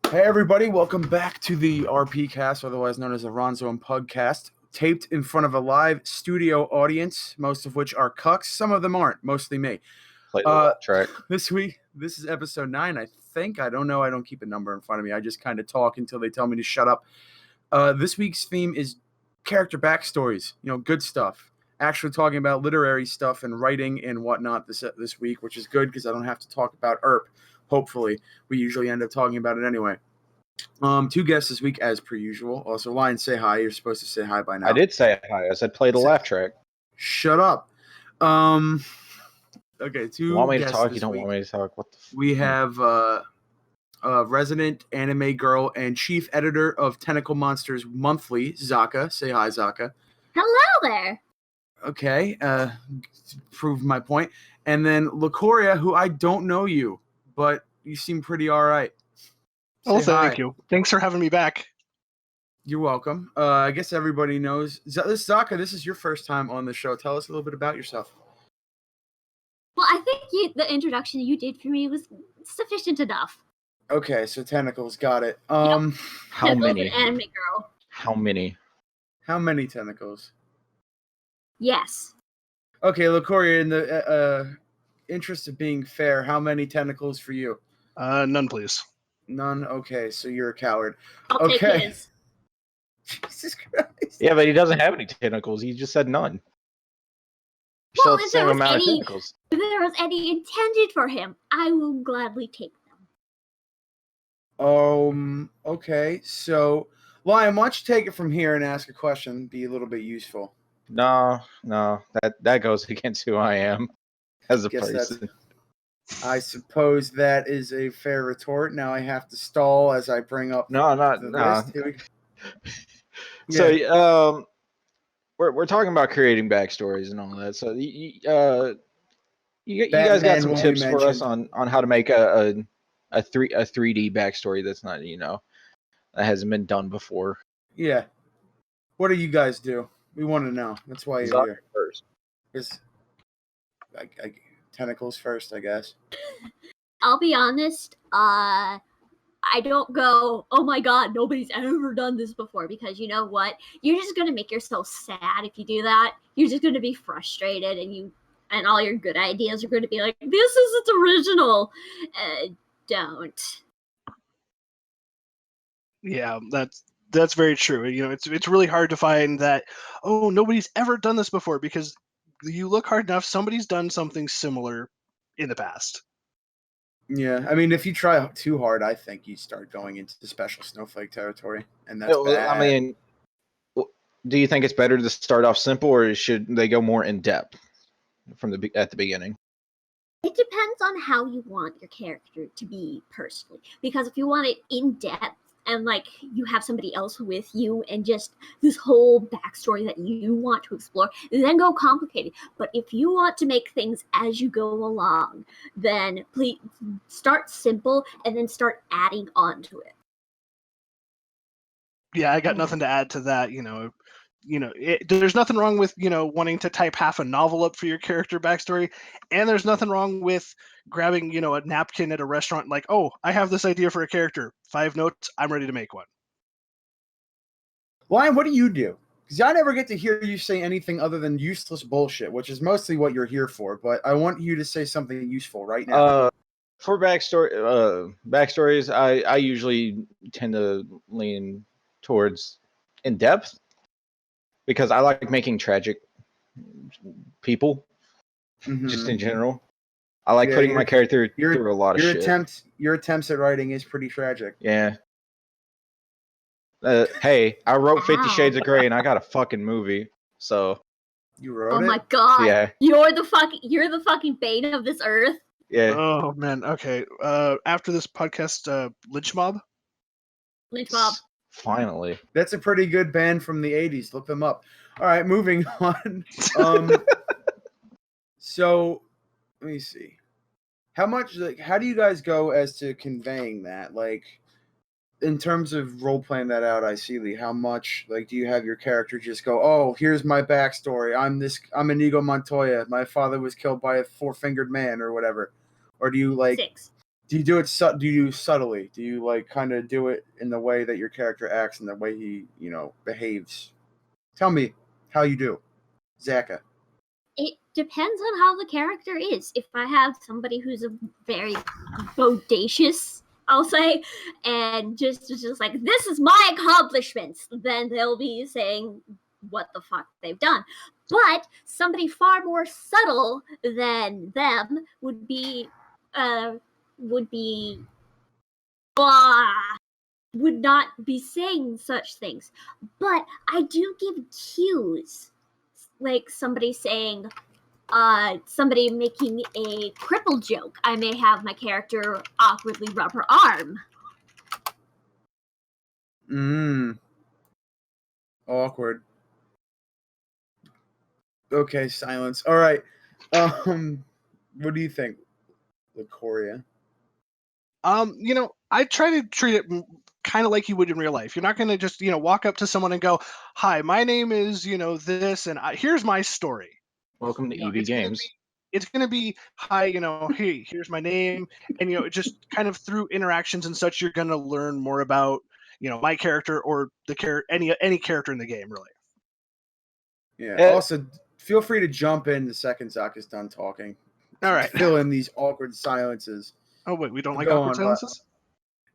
Hey everybody, welcome back to the RPCast, otherwise known as the Ronzo and Pugcast, taped in front of a live studio audience, most of which are cucks. Some of them aren't, mostly me. Play the laugh track. This week, this is episode 9, I think. I don't know. I don't keep a number in front of me. I just kind of talk until they tell me to shut up. This week's theme is character backstories, good stuff. Actually talking about literary stuff and writing and whatnot this week, which is good because I don't have to talk about ERP. Hopefully, we usually end up talking about it anyway. Two guests this week, as per usual. Also, Lion, say hi. You're supposed to say hi by now. I did say hi. I said play the laugh track. Shut up. Okay, two You want me to guests talk? this You don't week. want me to talk? What the We have resident anime girl and chief editor of Tentacle Monsters Monthly, Zaka. Say hi, Zaka. Hello there. Okay, prove my point. And then Lacoria, who I don't know you, but you seem pretty all right. Oh, Say thank hi. you. Thanks for having me back. You're welcome. I guess everybody knows. Zaka, this is your first time on the show. Tell us a little bit about yourself. Well, I think the introduction you did for me was sufficient enough. Okay, so tentacles, got it. How Tentacles many? and anime girl. How many? How many tentacles? Yes. Okay, Lacoria, in the interest of being fair, how many tentacles for you? None, please. None? Okay, so you're a coward. I'll Okay. take his. Jesus Christ. Yeah, but he doesn't have any tentacles. He just said none. You Well, still have the same amount of tentacles. If there was any intended for him, I will gladly take them. Okay, so Lion, why don't you take it from here and ask a question, be a little bit useful. No, that goes against who I am as a Guess person. I suppose that is a fair retort. Now I have to stall as I bring up No. the list. Here we- So, we're talking about creating backstories and all that. So, you guys got Batman some will be tips for us mentioned. on how to make a 3D backstory that's not that hasn't been done before. Yeah. What do you guys do? We want to know. That's why you're Zaka here. first. Because tentacles first, I guess. I'll be honest, I don't go, oh my god, nobody's ever done this before, because you know what? You're just going to make yourself sad if you do that. You're just going to be frustrated, and all your good ideas are going to be like, this isn't original. Don't. Yeah, that's very true. It's really hard to find that. Oh, nobody's ever done this before, because you look hard enough, somebody's done something similar in the past. Yeah, I mean, if you try too hard, I think you start going into the special snowflake territory, and that's bad. I mean, do you think it's better to start off simple, or should they go more in depth at the beginning? It depends on how you want your character to be personally. Because if you want it in depth and you have somebody else with you and just this whole backstory that you want to explore, then go complicated. But if you want to make things as you go along, then please start simple and then start adding on to it. Yeah, I got nothing to add to that. There's nothing wrong with wanting to type half a novel up for your character backstory, and there's nothing wrong with grabbing a napkin at a restaurant, like, oh, I have this idea for a character, 5 notes, I'm ready to make one. Lion, what do you do? Because I never get to hear you say anything other than useless bullshit, which is mostly what you're here for. But I want you to say something useful right now. For backstories, I usually tend to lean towards in depth, because I like making tragic people, just in general. I like putting my character through a lot of shit. Your attempts at writing is pretty tragic. Yeah. Hey, I wrote 50 Shades of Grey, and I got a fucking movie. So. You wrote it? Oh my god! Yeah. You're the fucking bane of this earth. Yeah. Oh man. Okay. After this podcast, Lynch Mob. Lynch Mob. Finally. That's a pretty good band from the 80s. Look them up. All right, moving on. So, let me see. How do you guys go as to conveying that? In terms of role-playing that out, how much, do you have your character just go, oh, here's my backstory. I'm Inigo Montoya. My father was killed by a 4-fingered man or whatever. Or do you, 6. Do you do it? Do you do subtly? Do you like kind of do it in the way that your character acts and the way he, behaves? Tell me how you do, Zaka. It depends on how the character is. If I have somebody who's a very bodacious, I'll say, and just like, this is my accomplishments, then they'll be saying what the fuck they've done. But somebody far more subtle than them would be would not be saying such things. But I do give cues, like somebody saying, somebody making a cripple joke. I may have my character awkwardly rub her arm. Awkward. Okay, silence. All right. What do you think, Licoria? I try to treat it kind of like you would in real life. You're not going to just, walk up to someone and go, "Hi, my name is, this, and here's my story." Welcome to EV It's Games. It's going to be, "Hi, hey, here's my name," and just kind of through interactions and such, you're going to learn more about, my character or the any character in the game, really. Yeah. Also, feel free to jump in the second Zaka's done talking. All right. Fill in these awkward silences. Oh wait, we don't like awkward silences?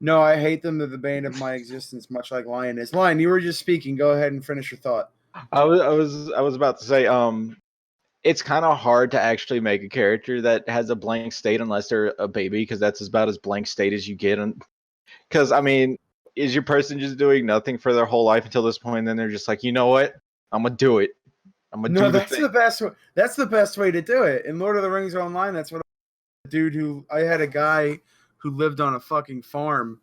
No, I hate them. They're the bane of my existence, much like Lion is. Lion, you were just speaking. Go ahead and finish your thought. I was about to say, it's kind of hard to actually make a character that has a blank state unless they're a baby, because that's about as blank state as you get. Because, I mean, is your person just doing nothing for their whole life until this point, and then they're just like, you know what? I'm going to do it. I'm going to do that's the best way. That's the best way to do it. In Lord of the Rings Online, that's what I had a guy who lived on a fucking farm,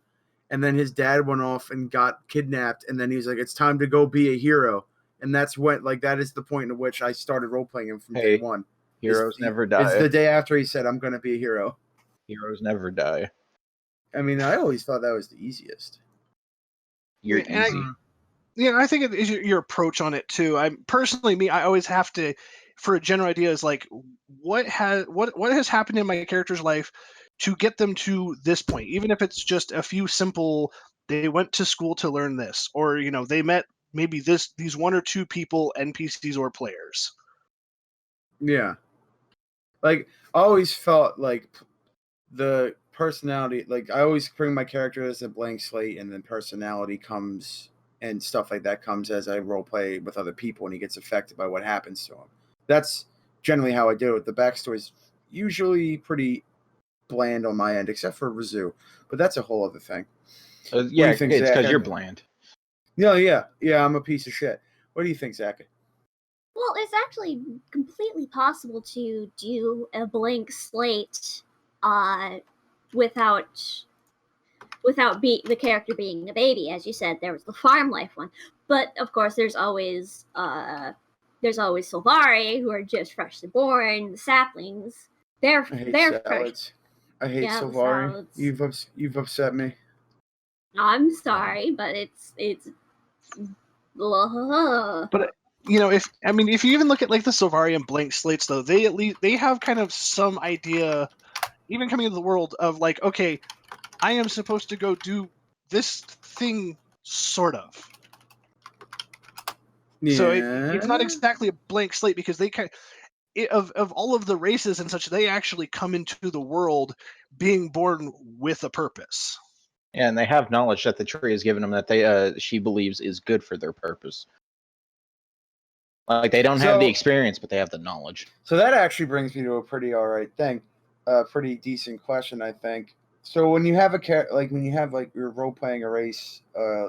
and then his dad went off and got kidnapped, and then he was like, it's time to go be a hero. And that's when, that is the point at which I started role-playing him from day one. Heroes never die. It's the day after he said, I'm going to be a hero. Heroes never die. I mean, I always thought that was the easiest. You're easy. I think it is your approach on it, too. I always have to, for a general idea, is like, what has happened in my character's life to get them to this point, even if it's just a few simple, they went to school to learn this, or they met maybe these one or two people, NPCs or players. Yeah. I always felt like the personality, I always bring my character as a blank slate, and then personality comes and stuff like that comes as I role play with other people, and he gets affected by what happens to him. That's generally how I do it. The backstory's usually pretty bland on my end, except for Rizu, but that's a whole other thing. Yeah, it's because you're bland. No, yeah, I'm a piece of shit. What do you think, Zach? Well, it's actually completely possible to do a blank slate, without the character being a baby. As you said, there was the farm life one, but of course, there's always Solvari, who are just freshly born, the saplings. They're fresh. I hate Solvari. You've upset me. I'm sorry, but it's. But if you even look at the Solvari and blank slates, though, they have kind of some idea, even coming into the world of okay, I am supposed to go do this thing, sort of. Yeah. So it's not exactly a blank slate, because they of all of the races and such, they actually come into the world being born with a purpose. Yeah, and they have knowledge that the tree has given them that she believes is good for their purpose. They don't have the experience, but they have the knowledge. So that actually brings me to a pretty all right thing, a pretty decent question, I think. So when you have you're role playing a race,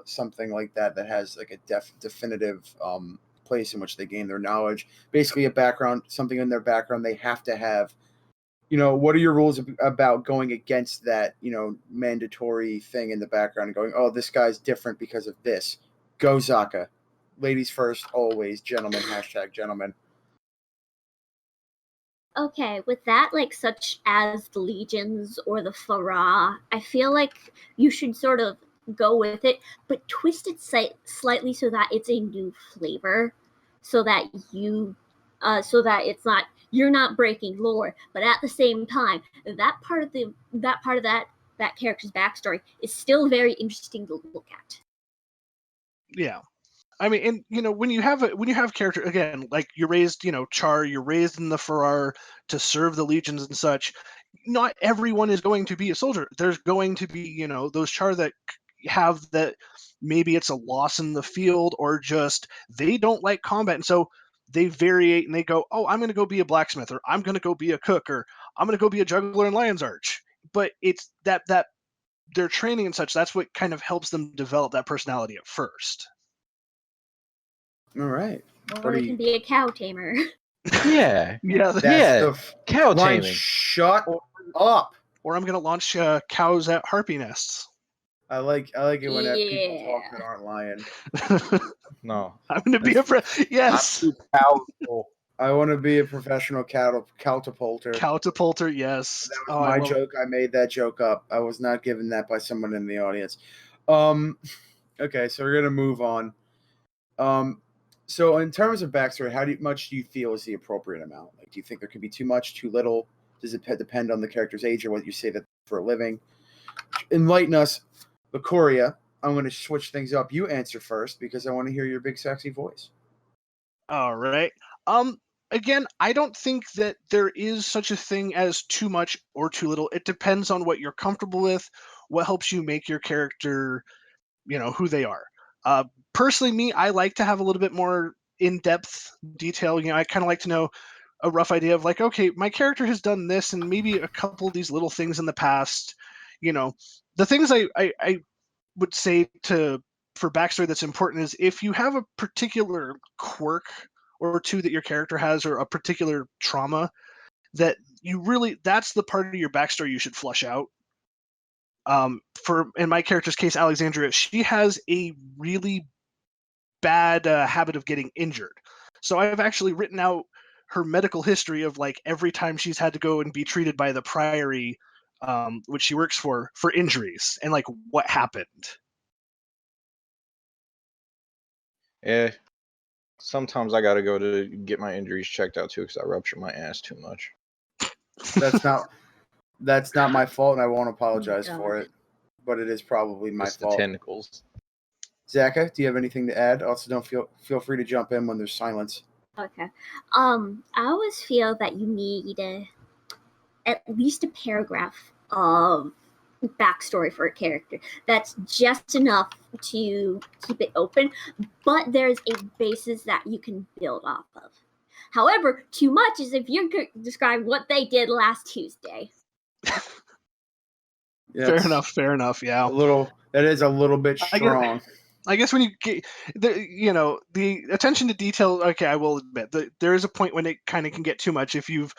something like that has a definitive place in which they gain their knowledge, basically a background, something in their background they have to have. What are your rules about going against that, mandatory thing in the background and going, oh, this guy's different because of this? Go Zaka. Ladies first, always. Gentlemen, #gentlemen. Okay, with that, such as the legions or the Farah, I feel like you should sort of go with it, but twist it slightly so that it's a new flavor, so that it's not you're not breaking lore, but at the same time, that part of that character's backstory is still very interesting to look at. Yeah. I mean, and when you have character, again, like you're raised, Char, you're raised in the Farrar to serve the legions and such. Not everyone is going to be a soldier. There's going to be, those Char that have that, maybe it's a loss in the field, or just they don't like combat, and so they variate and they go, oh, I'm going to go be a blacksmith, or I'm going to go be a cook, or I'm going to go be a juggler in Lion's Arch. But it's that their training and such, that's what kind of helps them develop that personality at first. All right. Or they can be a cow tamer. Yeah. Yeah. That's cow line. taming. Shut up. Or I'm going to launch cows at harpy nests. I like it when people Yeah. talk that aren't lying. No. I'm going to be yes. I'm too powerful. I want to be a professional catapulter. Catapulter, yes. That was my joke. I made that joke up. I was not given that by someone in the audience. Okay, so we're gonna move on. So in terms of backstory, how much do you feel is the appropriate amount? Like, do you think there could be too much, too little? Does it depend on the character's age or what you say that for a living? Enlighten us, Lacoria. I'm going to switch things up. You answer first because I want to hear your big sexy voice. All right. Again, I don't think that there is such a thing as too much or too little. It depends on what you're comfortable with, what helps you make your character, who they are. Personally, me, I like to have a little bit more in-depth detail. I kind of like to know a rough idea of like, okay, my character has done this and maybe a couple of these little things in the past. The things I would say for backstory that's important is if you have a particular quirk or two that your character has, or a particular trauma that that's the part of your backstory you should flush out. In my character's case, Alexandria, she has a really bad habit of getting injured. So I've actually written out her medical history of like every time she's had to go and be treated by the Priory, which she works for injuries, and like what happened. Yeah. Sometimes I gotta go to get my injuries checked out too because I rupture my ass too much. That's not my fault, and I won't apologize for it. But it is probably my fault. The tentacles. Zaka, do you have anything to add? Also, don't feel free to jump in when there's silence. Okay. I always feel that you need at least a paragraph of backstory for a character. That's just enough to keep it open, but there's a basis that you can build off of. However, too much is if you could describe what they did last Tuesday. Yeah, Fair enough. Yeah. That is a little bit strong. I guess when you get the attention to detail, okay, I will admit that there is a point when it kind of can get too much if you've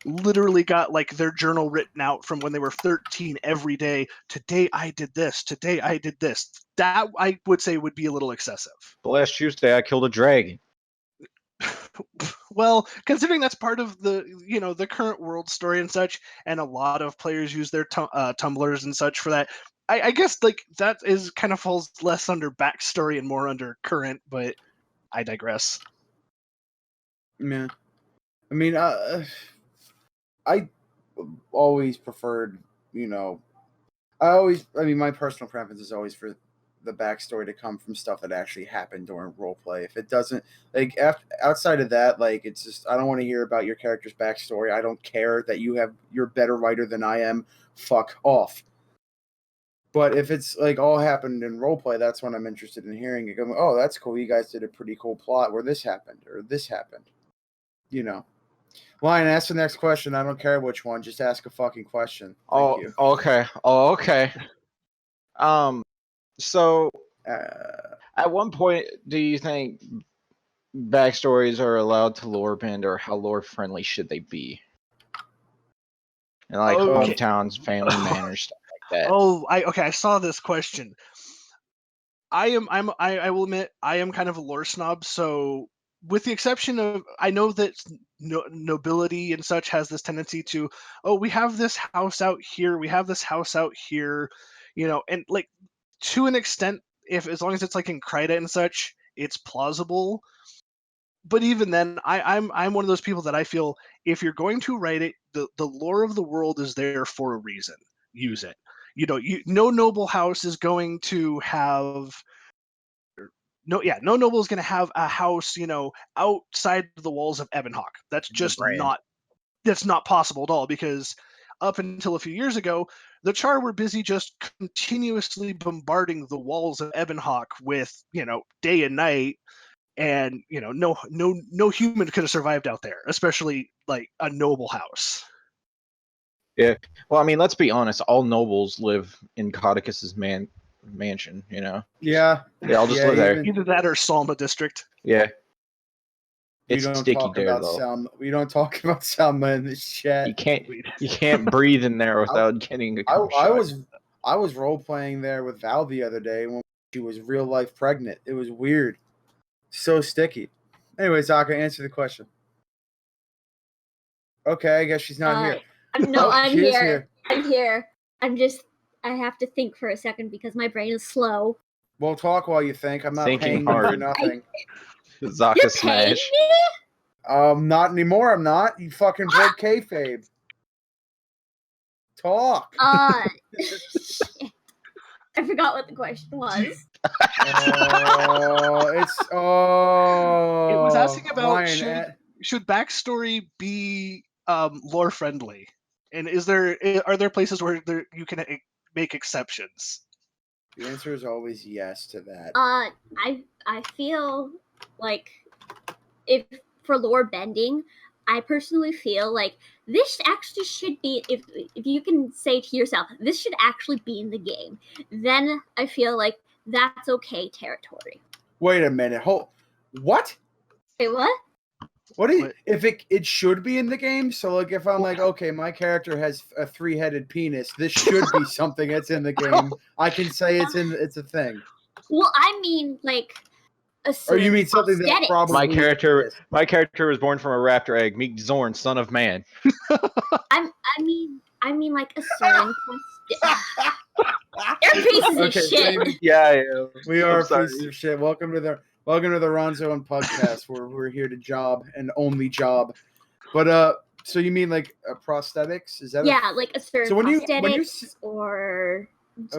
literally got like their journal written out from when they were 13 every day. Today I did this. Today I did this. That I would say would be a little excessive. The last Tuesday I killed a dragon. Well, considering that's part of the the current world story and such, and a lot of players use their tumblers and such for that, I guess like that is kind of falls less under backstory and more under current, but I digress. Yeah, I mean, I always preferred, my personal preference is always for the backstory to come from stuff that actually happened during roleplay. If it doesn't, like, outside of that, like, it's just, I don't want to hear about your character's backstory. I don't care that you're a better writer than I am. Fuck off. But if it's like all happened in roleplay, that's when I'm interested in hearing it. Going, oh, that's cool. You guys did a pretty cool plot where this happened or this happened. Lion, ask the next question. I don't care which one. Just ask a fucking question. Thank you. Okay. Oh, okay. So, at one point, do you think backstories are allowed to lore bend, or how lore friendly should they be? And like hometowns, family manners, stuff like that. I saw this question. I will admit I am kind of a lore snob, so with the exception of, I know that nobility and such has this tendency to, we have this house out here, we have this house out here, and like to an extent, as long as it's like in Krita and such, it's plausible. but even then, I'm one of those people that I feel if you're going to write it, the lore of the world is there for a reason. Use it. No noble house is going to have no noble is going to have a house, outside the walls of Ebonhawk. That's just not possible at all, because up until a few years ago, the Char were busy just continuously bombarding the walls of Ebonhawk with, day and night, and no human could have survived out there, especially like a noble house. Yeah. Well, I mean, let's be honest. All nobles live in Codicus's mansion. Yeah. They all just live there. Either that or Salma District. Yeah. We It's don't sticky talk there, about though. Salma. We don't talk about Salma in this chat. You can't breathe in there without getting a I was role playing there with Val the other day when she was real life pregnant. It was weird. So sticky. Anyways, Aka, answer the question. Okay, I guess she's not here. I'm she is here. I'm here. I have to think for a second because my brain is slow. Well, talk while you think. I'm not Thinking paying you hard. for nothing. Zaka You're smash. paying me? Not anymore. I'm not. You fucking broke kayfabe. Talk. Shit. I forgot what the question was. It was asking about Ryan, should backstory be lore friendly, and are there places where you can make exceptions? the answer is always yes to that. I feel like if for lore bending, I personally feel like this actually should be, if you can say to yourself, this should actually be in the game, then I feel like that's okay territory. Wait a minute. What? Wait, what? What do you, if it should be in the game? So like if I'm like, okay, my character has a 3-headed penis, this should be something that's in the game. I can say it's a thing. Well, I mean like or you mean something that probably my character was born from a raptor egg. Meet Zorn, son of man. I mean like a certain They're pieces of shit. Yeah, we are pieces of shit. Welcome to the Ronzo and podcast where we're here to job and only job. But so you mean like prosthetics? Is that like a certain prosthetics or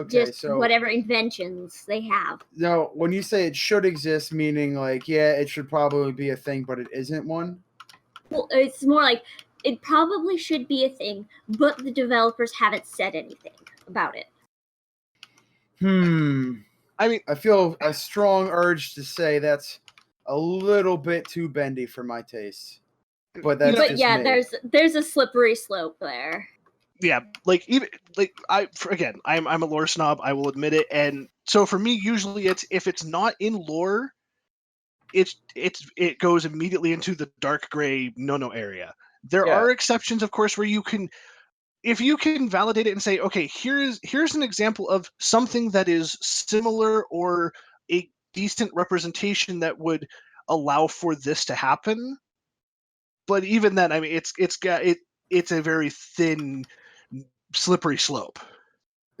just whatever inventions they have. No, when you say it should exist, meaning like, yeah, it should probably be a thing, but it isn't one? Well, it's more like it probably should be a thing, but the developers haven't said anything about it. I mean, I feel a strong urge to say that's a little bit too bendy for my taste. But that's just me. there's a slippery slope there. Yeah, like even like I'm a lore snob, I will admit it, and so for me usually it's if it's not in lore, it goes immediately into the dark gray no area. There are exceptions, of course, where if you can validate it and say, okay, here's an example of something that is similar or a decent representation that would allow for this to happen. But even then, I mean, it's a very thin, slippery slope.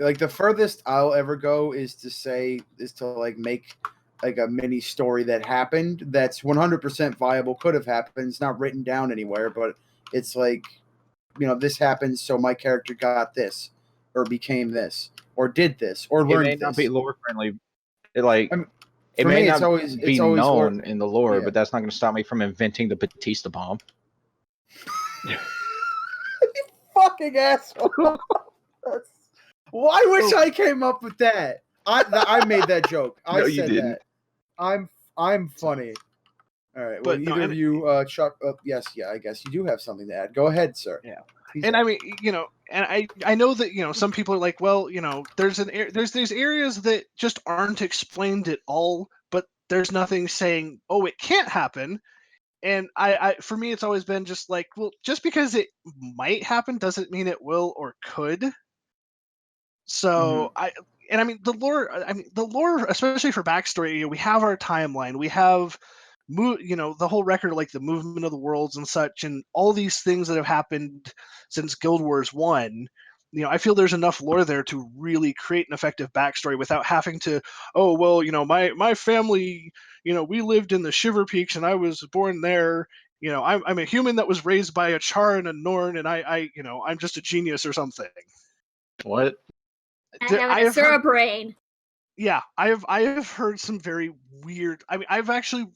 Like the furthest I'll ever go is to like make like a mini story that happened that's 100% viable, could have happened. It's not written down anywhere, but it's like, this happened, so my character got this, or became this, or did this, or learned this. It may not be lore friendly. It may not be known in the lore, but that's not going to stop me from inventing the Batista bomb. You fucking asshole! I wish I came up with that. I made that joke. I said that. I'm funny. All right. Well, either of you, Chuck. Yes, yeah. I guess you do have something to add. Go ahead, sir. Yeah. And I mean, and I know that some people are like, well, there's these areas that just aren't explained at all, but there's nothing saying, oh, it can't happen. And I for me, it's always been just like, well, just because it might happen doesn't mean it will or could. So the lore, especially for backstory, we have our timeline, we have the whole record, like the movement of the worlds and such, and all these things that have happened since Guild Wars 1. I feel there's enough lore there to really create an effective backstory without having to, oh well, my family, we lived in the Shiver Peaks and I was born there. I'm a human that was raised by a Char and a Norn, and I'm just a genius or something. What? I have a syrup brain. Yeah, I have heard some very weird. I mean, I've actually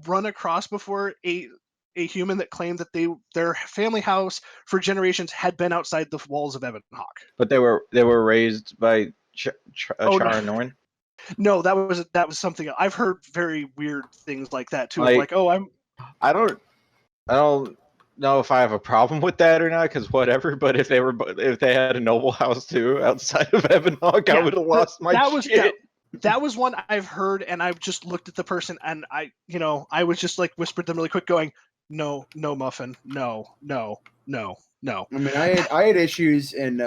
run across before a human that claimed that their family house for generations had been outside the walls of Ebonhawk. But they were raised by Char and Norn? No, that was something I've heard. Very weird things like that too. Like, I don't know if I have a problem with that or not, because whatever. But if they had a noble house too outside of Ebonhawk, I would have lost my shit. That was one I've heard, and I've just looked at the person, and I was just like whispered them really quick, going, "No, Muffin, no." I mean, I had issues in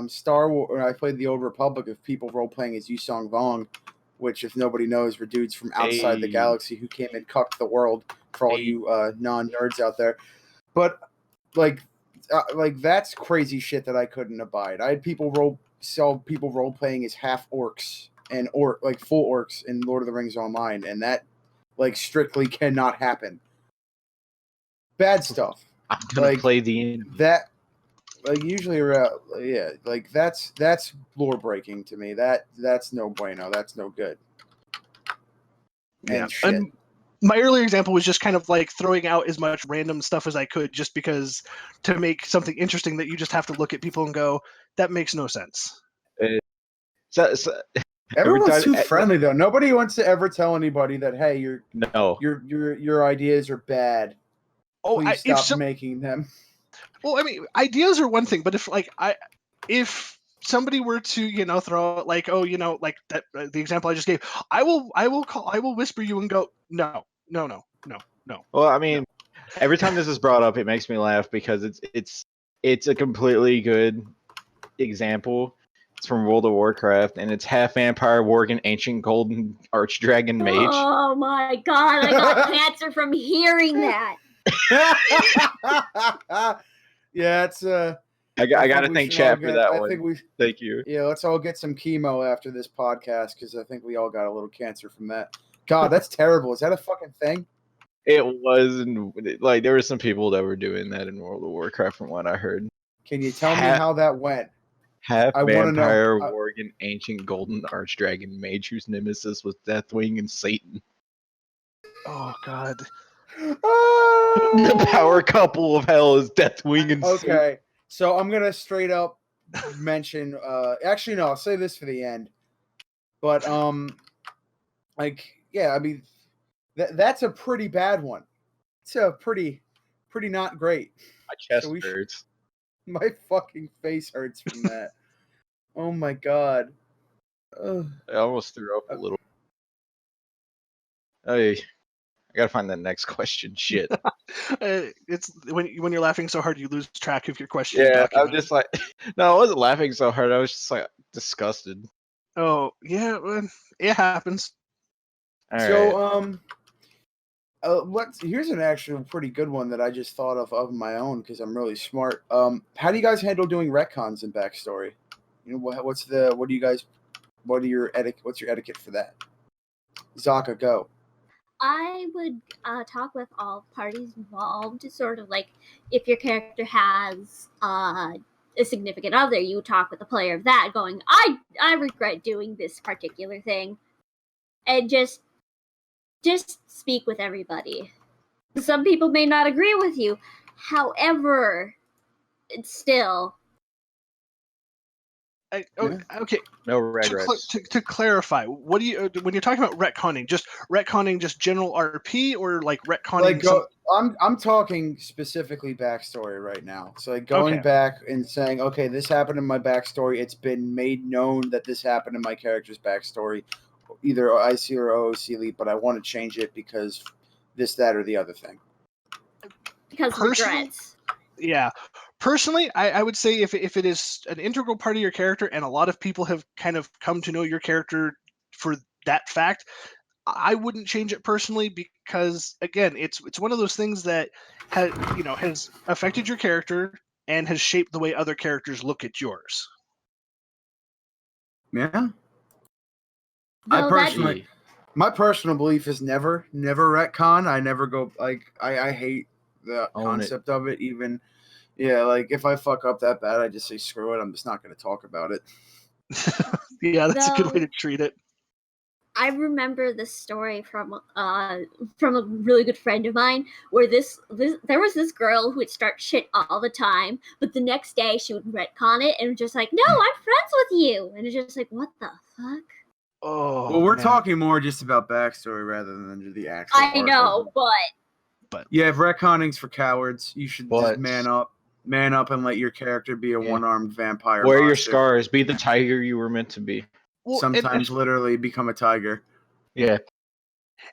Star Wars when I played the Old Republic of people role playing as Yusong Vong, which, if nobody knows, were dudes from outside the galaxy who came and cucked the world for all you non-nerds out there. But like that's crazy shit that I couldn't abide. I had saw people role playing as half orcs and full orcs in Lord of the Rings Online, and that strictly cannot happen. Bad stuff. I'm gonna play the that. Usually, that's lore breaking to me. That's no bueno. That's no good. Yeah. And my earlier example was just kind of like throwing out as much random stuff as I could, just because to make something interesting that you just have to look at people and go, that makes no sense. Everyone's too friendly though. Nobody wants to ever tell anybody that, hey, your ideas are bad. Please stop making them. Well, I mean, ideas are one thing, but if somebody were to throw out like, oh, like that the example I just gave, I will whisper you and go, no. Well, I mean, every time this is brought up, it makes me laugh because it's a completely good example. It's from World of Warcraft, and it's half vampire, worgen, ancient golden archdragon mage. Oh my god, I got cancer from hearing that. Yeah, it's I gotta thank chat for that one. Thank you. Yeah, let's all get some chemo after this podcast, because I think we all got a little cancer from that. God, that's terrible. Is that a fucking thing? It was, and there were some people that were doing that in World of Warcraft, from what I heard. Can you tell me how that went? Half vampire, worgen, ancient golden archdragon mage whose nemesis was Deathwing and Satan. Oh God. The power couple of hell is Deathwing and Satan. Okay, so I'm gonna straight up mention. Actually, no, I'll say this for the end. But I mean, that's a pretty bad one. It's a pretty not great. My chest hurts. My fucking face hurts from that. Oh my god. I almost threw up a little. I gotta find that next question. Shit. It's when you're laughing so hard you lose track of your question. Yeah, I'm just like, no, I wasn't laughing so hard. I was just like disgusted. Oh yeah, it happens. All so here's an actual pretty good one that I just thought of my own because I'm really smart. How do you guys handle doing retcons and backstory? What's your etiquette for that? Zaka, go. I would talk with all parties involved, sort of like if your character has a significant other, you talk with the player of that, going, I regret doing this particular thing, and just speak with everybody. Some people may not agree with you, however, it's still. Okay. No regrets. To clarify, what do you when you're talking about retconning? Just retconning, just general RP, or like retconning? I'm talking specifically backstory right now. So going back and saying, okay, this happened in my backstory. It's been made known that this happened in my character's backstory, either IC or OOC Elite, but I want to change it because this, that, or the other thing. Because regrets. Yeah. Personally, I would say if it is an integral part of your character and a lot of people have kind of come to know your character for that fact, I wouldn't change it personally because, again, it's one of those things that has affected your character and has shaped the way other characters look at yours. Yeah. Though My personal belief is never retcon. I never go I hate the concept of it. Even like if I fuck up that bad, I just say screw it. I'm just not going to talk about it. Yeah, that's a good way to treat it. I remember this story from a really good friend of mine where there was this girl who would start shit all the time, but the next day she would retcon it and just like, no, I'm friends with you, and it's just like, what the fuck? Oh, well, we're talking more just about backstory rather than the actual. I know, but yeah, if retconning's for cowards, you should just man up and let your character be a one-armed vampire. Wear your scars, be the tiger you were meant to be. Well, sometimes literally become a tiger. Yeah.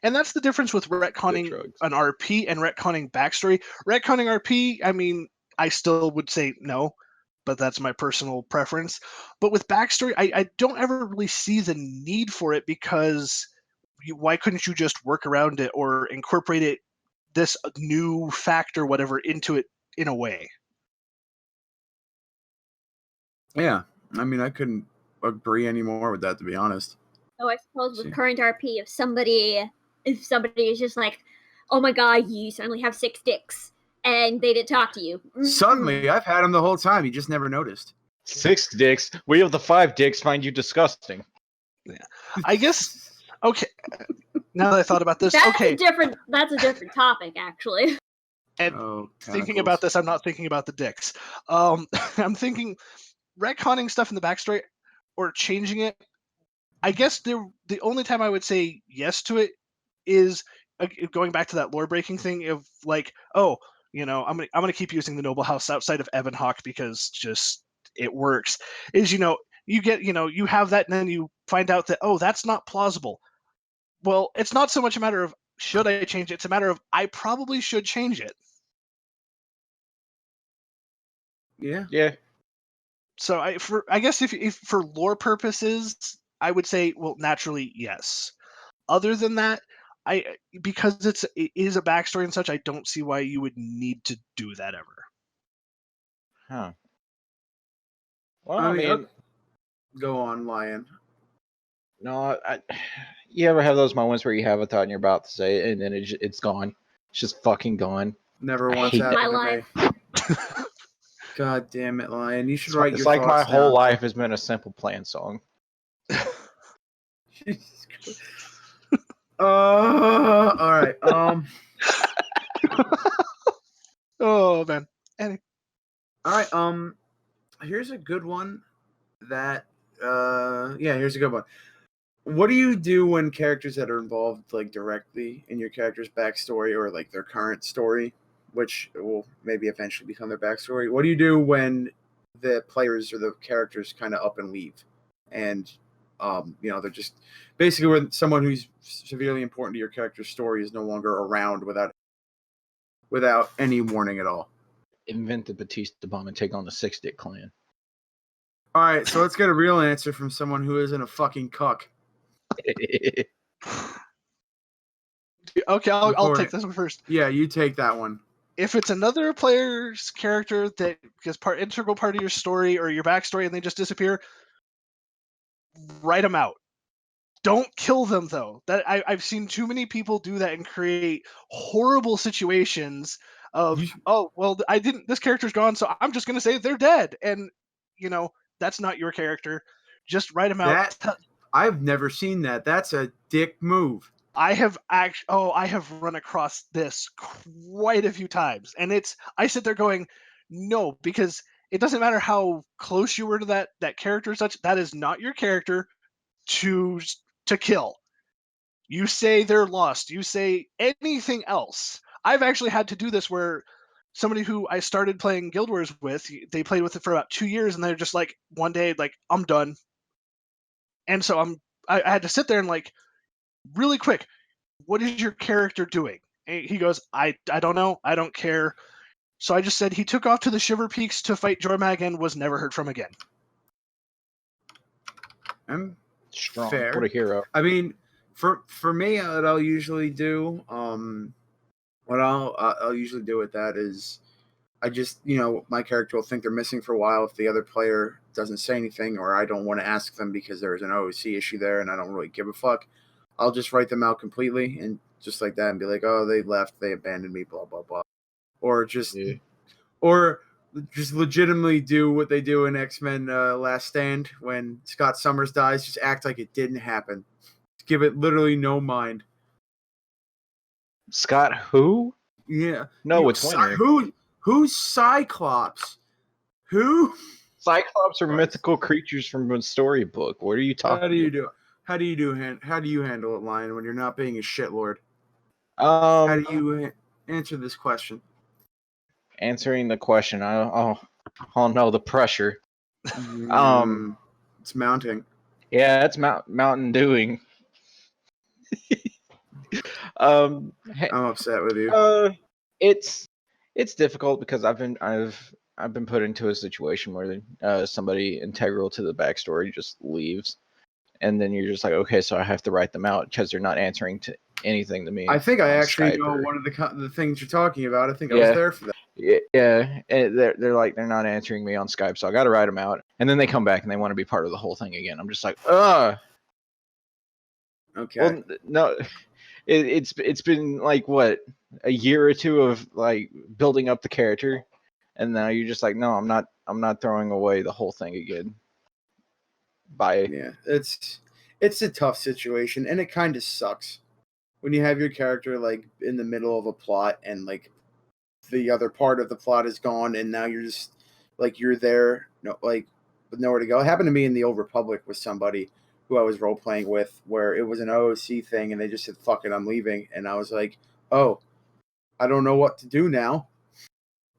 And that's the difference with retconning an RP and retconning backstory. Retconning RP, I mean, I still would say no, but that's my personal preference. But with backstory, I don't ever really see the need for it because why couldn't you just work around it or incorporate it, this new fact or whatever, into it in a way? Yeah. I mean, I couldn't agree anymore with that, to be honest. So I suppose with current RP, if somebody is just like, oh my god, you suddenly have 6 dicks and they didn't talk to you. Suddenly, I've had them the whole time. You just never noticed. 6 dicks. We have the 5 dicks find you disgusting. Yeah. I guess. Okay. Now that I thought about this, that's a different topic, actually. And thinking about this, I'm not thinking about the dicks. I'm thinking retconning stuff in the backstory or changing it. I guess the only time I would say yes to it is going back to that lore breaking thing of like, I'm gonna keep using the noble house outside of Evanhawk because just it works. Is you get you have that and then you find out that that's not plausible. Well, it's not so much a matter of should I change it, it's a matter of I probably should change it. Yeah. So I guess if for lore purposes, I would say, well, naturally, yes. Other than that, because it is a backstory and such, I don't see why you would need to do that ever. Huh. Well, I mean, go on, Lion. No, you ever have those moments where you have a thought and you're about to say it, and then it's gone? It's just fucking gone. Never once happened my life. God damn it, Lion! You should write your thoughts. It's like my whole down. life has been a Simple Plan song. Jesus Christ. All right. Oh man. Anyway. All right. Here's a good one. Here's a good one. What do you do when characters that are involved like directly in your character's backstory or like their current story, which will maybe eventually become their backstory? What do you do when the players or the characters kind of up and leave, and they're just basically when someone who's severely important to your character's story is no longer around without any warning at all? Invent the Batista bomb and take on the 6-dick clan. All right, so let's get a real answer from someone who isn't a fucking cuck. Okay, I'll take this one first. Yeah, you take that one. If it's another player's character that is integral part of your story or your backstory and they just disappear, write them out. Don't kill them though. That I've seen too many people do that and create horrible situations of this character's gone, so I'm just gonna say they're dead, and that's not your character. Just write them out. I've never seen that. That's a dick move. I have run across this quite a few times, and I sit there going, no, because it doesn't matter how close you were to that character, such that is not your character to kill. You say they're lost. You say anything else. I've actually had to do this where somebody who I started playing Guild Wars with, they played with it for about 2 years, and they're just like one day like I'm done, and so I had to sit there and like, really quick, what is your character doing? And he goes, I don't know. I don't care. So I just said he took off to the Shiver Peaks to fight Jormag and was never heard from again. I'm strong. fair. What a hero. I mean, For me, what I'll usually do, what I'll usually do with that is, I just, my character will think they're missing for a while if the other player doesn't say anything, or I don't want to ask them because there's an OOC issue there and I don't really give a fuck. I'll just write them out completely and just like that and be like, oh, they left, they abandoned me, blah blah blah, or just legitimately do what they do in X-Men Last Stand when Scott Summers dies. Just act like it didn't happen. Just give it literally no mind. Scott who? Yeah. No, it's Winter. Who's Cyclops? Who? Cyclops are mythical creatures from a storybook. What are you talking about? How do you handle it, Lion, when you're not being a shitlord? How do you answer this question? Answering the question, oh no, the pressure. It's mounting. Yeah, it's Mountain Dewing. I'm upset with you. It's difficult because I've been put into a situation where somebody integral to the backstory just leaves, and then you're just like, okay, so I have to write them out because they're not answering to anything to me. I think I actually know one of the things you're talking about. I think I was there for that. Yeah, and they're like, they're not answering me on Skype, so I got to write them out, and then they come back and they want to be part of the whole thing again. I'm just like, ugh. Okay. Well, no, it's been like what, a year or two of like building up the character, and now you're just like, no, I'm not throwing away the whole thing again. Bye. Yeah, it's a tough situation, and it kind of sucks when you have your character like in the middle of a plot and like the other part of the plot is gone, and now you're just like you're there, like with nowhere to go. It happened to me in the Old Republic with somebody who I was role playing with, where it was an OOC thing, and they just said, "Fuck it, I'm leaving," and I was like, "Oh, I don't know what to do now."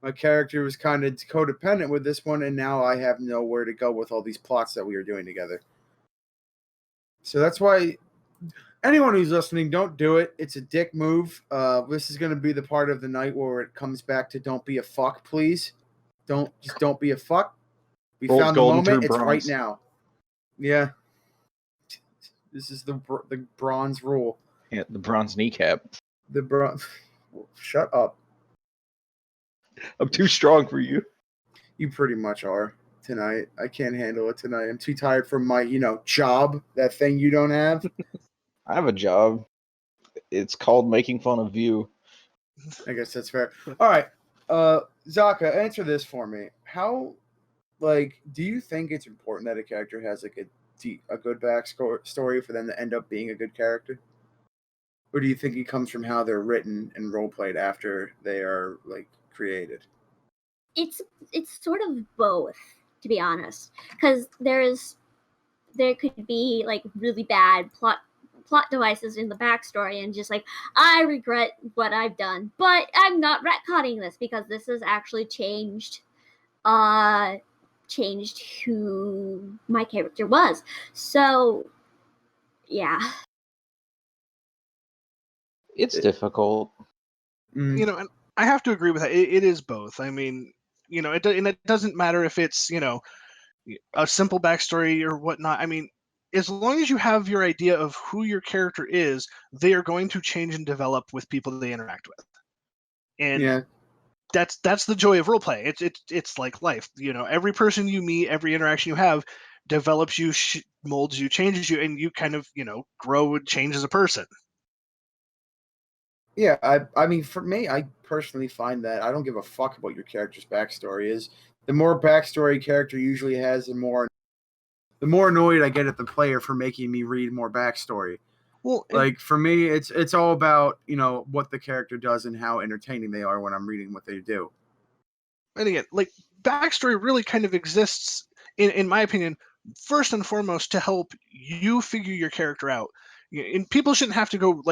My character was kind of codependent with this one, and now I have nowhere to go with all these plots that we were doing together. So that's why anyone who's listening, don't do it. It's a dick move. This is going to be the part of the night where it comes back to don't be a fuck, please. Don't be a fuck. We found the moment. It's right now. Yeah. This is the bronze rule. Yeah, the bronze kneecap. The bronze. Shut up. I'm too strong for you. You pretty much are tonight. I can't handle it tonight. I'm too tired from my, job. That thing you don't have. I have a job. It's called making fun of you. I guess that's fair. All right. Zaka, answer this for me. How, do you think it's important that a character has a good backstory for them to end up being a good character? Or do you think it comes from how they're written and role played after they are created? It's sort of both, to be honest, because there could be really bad plot devices in the backstory and just I regret what I've done, but I'm not retconning this because this has actually changed who my character was. So yeah, it's difficult. And I have to agree with that. It is both. I mean, it doesn't matter if it's a simple backstory or whatnot. I mean, as long as you have your idea of who your character is, they are going to change and develop with people they interact with, and that's the joy of roleplay. It's like life. Every person you meet, every interaction you have, develops you, molds you, changes you, and you kind of grow and change as a person. Yeah, I mean, for me, I personally find that I don't give a fuck about your character's backstory. Is the more backstory a character usually has, the more annoyed I get at the player for making me read more backstory. Well, for me, it's all about what the character does and how entertaining they are when I'm reading what they do. And again, backstory really kind of exists, in my opinion, first and foremost to help you figure your character out. And people shouldn't have to go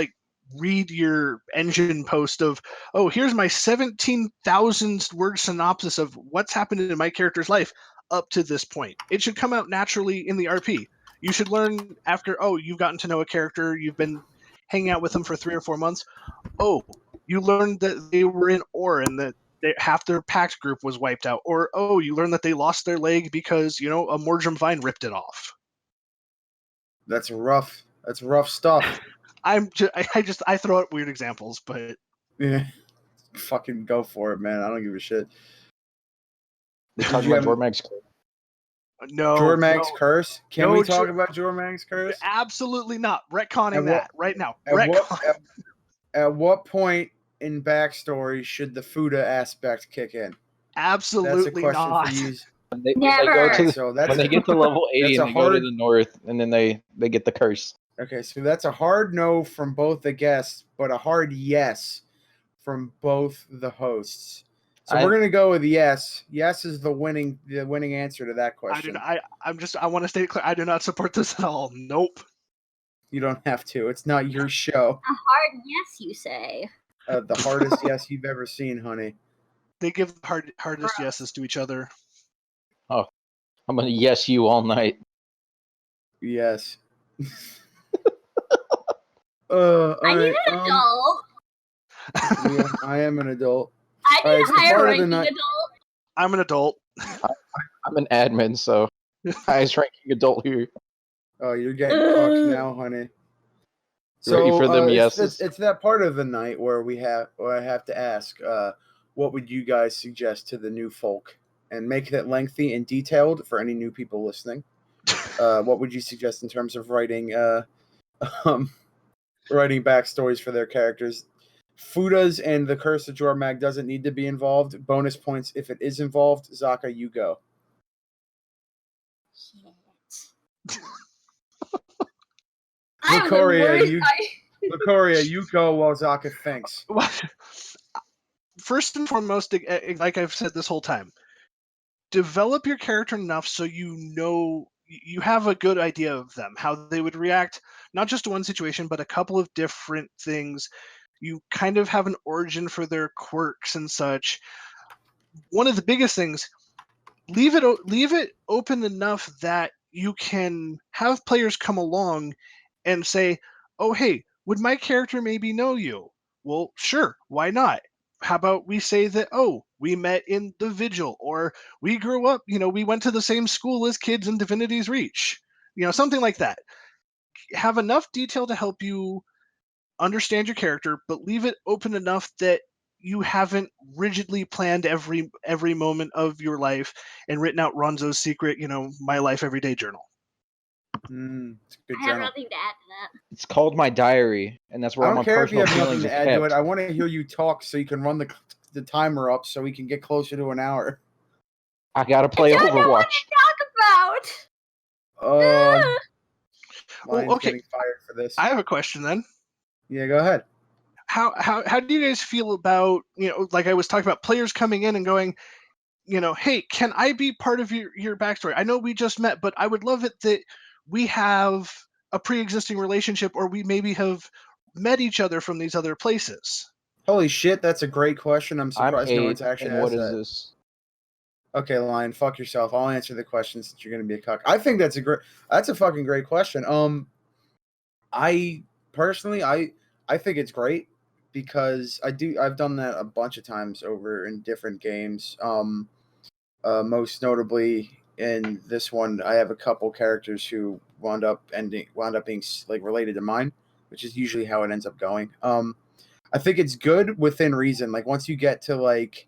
read your engine post of, oh, here's my 17,000 word synopsis of what's happened in my character's life up to this point. It should come out naturally in the RP. You should learn after, you've gotten to know a character, you've been hanging out with them for 3 or 4 months. Oh, you learned that they were in ore and that half their pact group was wiped out. Or, you learned that they lost their leg because, a Morgem vine ripped it off. That's rough stuff. I throw out weird examples, but Yeah, fucking go for it, man. I don't give a shit. You're Did talking you about have Jormag's no, Jormag's curse? Can No, we talk about Jormag's curse? absolutely not. Retconning At what- that right now. At what point in backstory should the Fuda aspect kick in? Absolutely That's a question not. for you. when they Never. go to Alright, the, so that's when they get to level 80 that's and a they go to hard- the north, and then they get the curse. okay. So that's a hard no from both the guests, but a hard yes from both the hosts. So we're gonna go with yes. Yes is the winning answer to that question. I want to state it clear. I do not support this at all. Nope. You don't have to. It's not your show. A hard yes, you say. The hardest yes you've ever seen, honey. They give hardest yeses to each other. I'm gonna yes you all night. Yes. I need an adult. Yeah, I am an adult. I need Alright, a so higher part of the ranking night- adult. I'm an adult. I'm an admin, so highest ranking adult here. Oh, you're getting fucked now, honey. Ready for them it's- yeses? It's that part of the night where I have to ask, what would you guys suggest to the new folk, and make it lengthy and detailed for any new people listening. What would you suggest in terms of writing, writing backstories for their characters? Fuda's and the Curse of Jormag doesn't need to be involved. Bonus points if it is involved. Zaka, you go. Shit. I'm the Lucaria, worst. Lucaria, you go while Zaka thinks. First and foremost, like I've said this whole time, develop your character enough so you know you have a good idea of them, how they would react, not just to one situation, but a couple of different things. You kind of have an origin for their quirks and such. One of the biggest things, leave it open enough that you can have players come along and say, "Oh, hey, would my character maybe know you?" Well, sure, why not? How about we say that, oh, we met in the Vigil, or we grew up, we went to the same school as kids in Divinity's Reach, something like that. Have enough detail to help you understand your character, but leave it open enough that you haven't rigidly planned every moment of your life and written out Ronzo's secret, my life everyday journal. It's a good I have journal. nothing to add to that. It's called my diary, and that's where I all don't my care if you personal have nothing feelings to are add to it. kept. I want to hear you talk so you can run the timer up so we can get closer to an hour. I gotta play I don't know what Overwatch. to talk about. Lion's okay. getting fired for this. I have a question then. Yeah, go ahead. How do you guys feel about, like I was talking about, players coming in and going, hey, can I be part of your backstory? I know we just met, but I would love it that we have a pre-existing relationship, or we maybe have met each other from these other places. Holy shit, that's a great question. I'm I'm surprised no Abe, one's actually and what asked is that. this? Okay, Lion, fuck yourself. I'll answer the question since you're gonna be a cuck. I think that's a fucking great question. I personally I think it's great because I've done that a bunch of times over in different games. Most notably in this one, I have a couple characters who wound up being like related to mine, which is usually how it ends up going. I think it's good within reason. Like once you get to like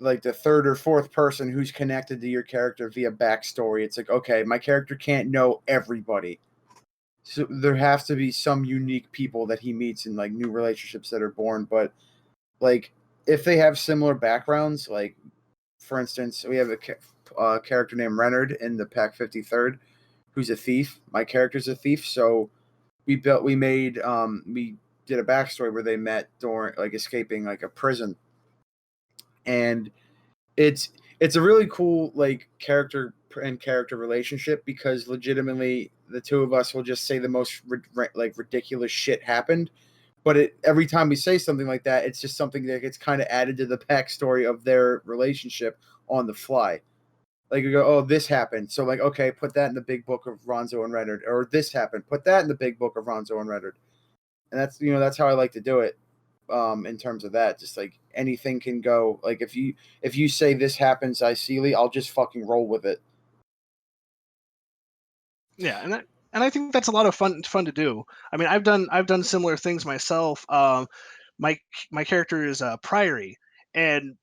the third or fourth person who's connected to your character via backstory, it's like, okay, my character can't know everybody. So there has to be some unique people that he meets in like new relationships that are born. But like if they have similar backgrounds, like for instance, we have a character named Renard in the Pack 53rd, who's a thief. My character's a thief, so we did a backstory where they met during like escaping like a prison, and it's a really cool like character relationship because legitimately the two of us will just say the most ridiculous shit happened, but every time we say something like that, it's just something that gets kind of added to the backstory of their relationship on the fly. Like you go, oh, this happened, so like, okay, put that in the big book of Ronzo and Renard, or this happened, put that in the big book of Ronzo and Renard, and that's how I like to do it. In terms of that, just like anything can go. Like if you say this happens, I'll just fucking roll with it. Yeah, and And I think that's a lot of fun to do. I mean, I've done similar things myself. My character is Priory, and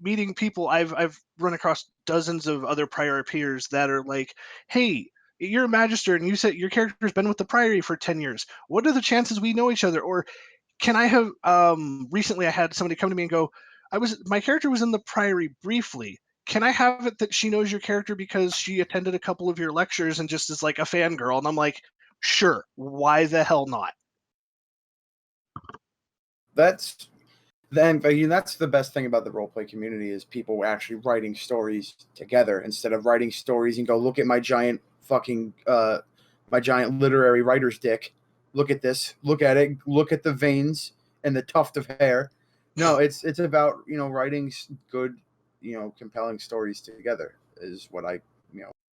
meeting people, I've run across dozens of other Prior peers that are like, "Hey, you're a Magister, and you said your character's been with the Priory for 10 years. What are the chances we know each other?" Or can I have recently I had somebody come to me and go, my character was in the Priory briefly. Can I have it that she knows your character because she attended a couple of your lectures and just is like a fangirl? And I'm like, sure, why the hell not? That's the best thing about the roleplay community is people actually writing stories together instead of writing stories and go, look at my giant fucking my giant literary writer's dick. Look at this. Look at it. Look at the veins and the tuft of hair. No, it's about, writing good, compelling stories together is what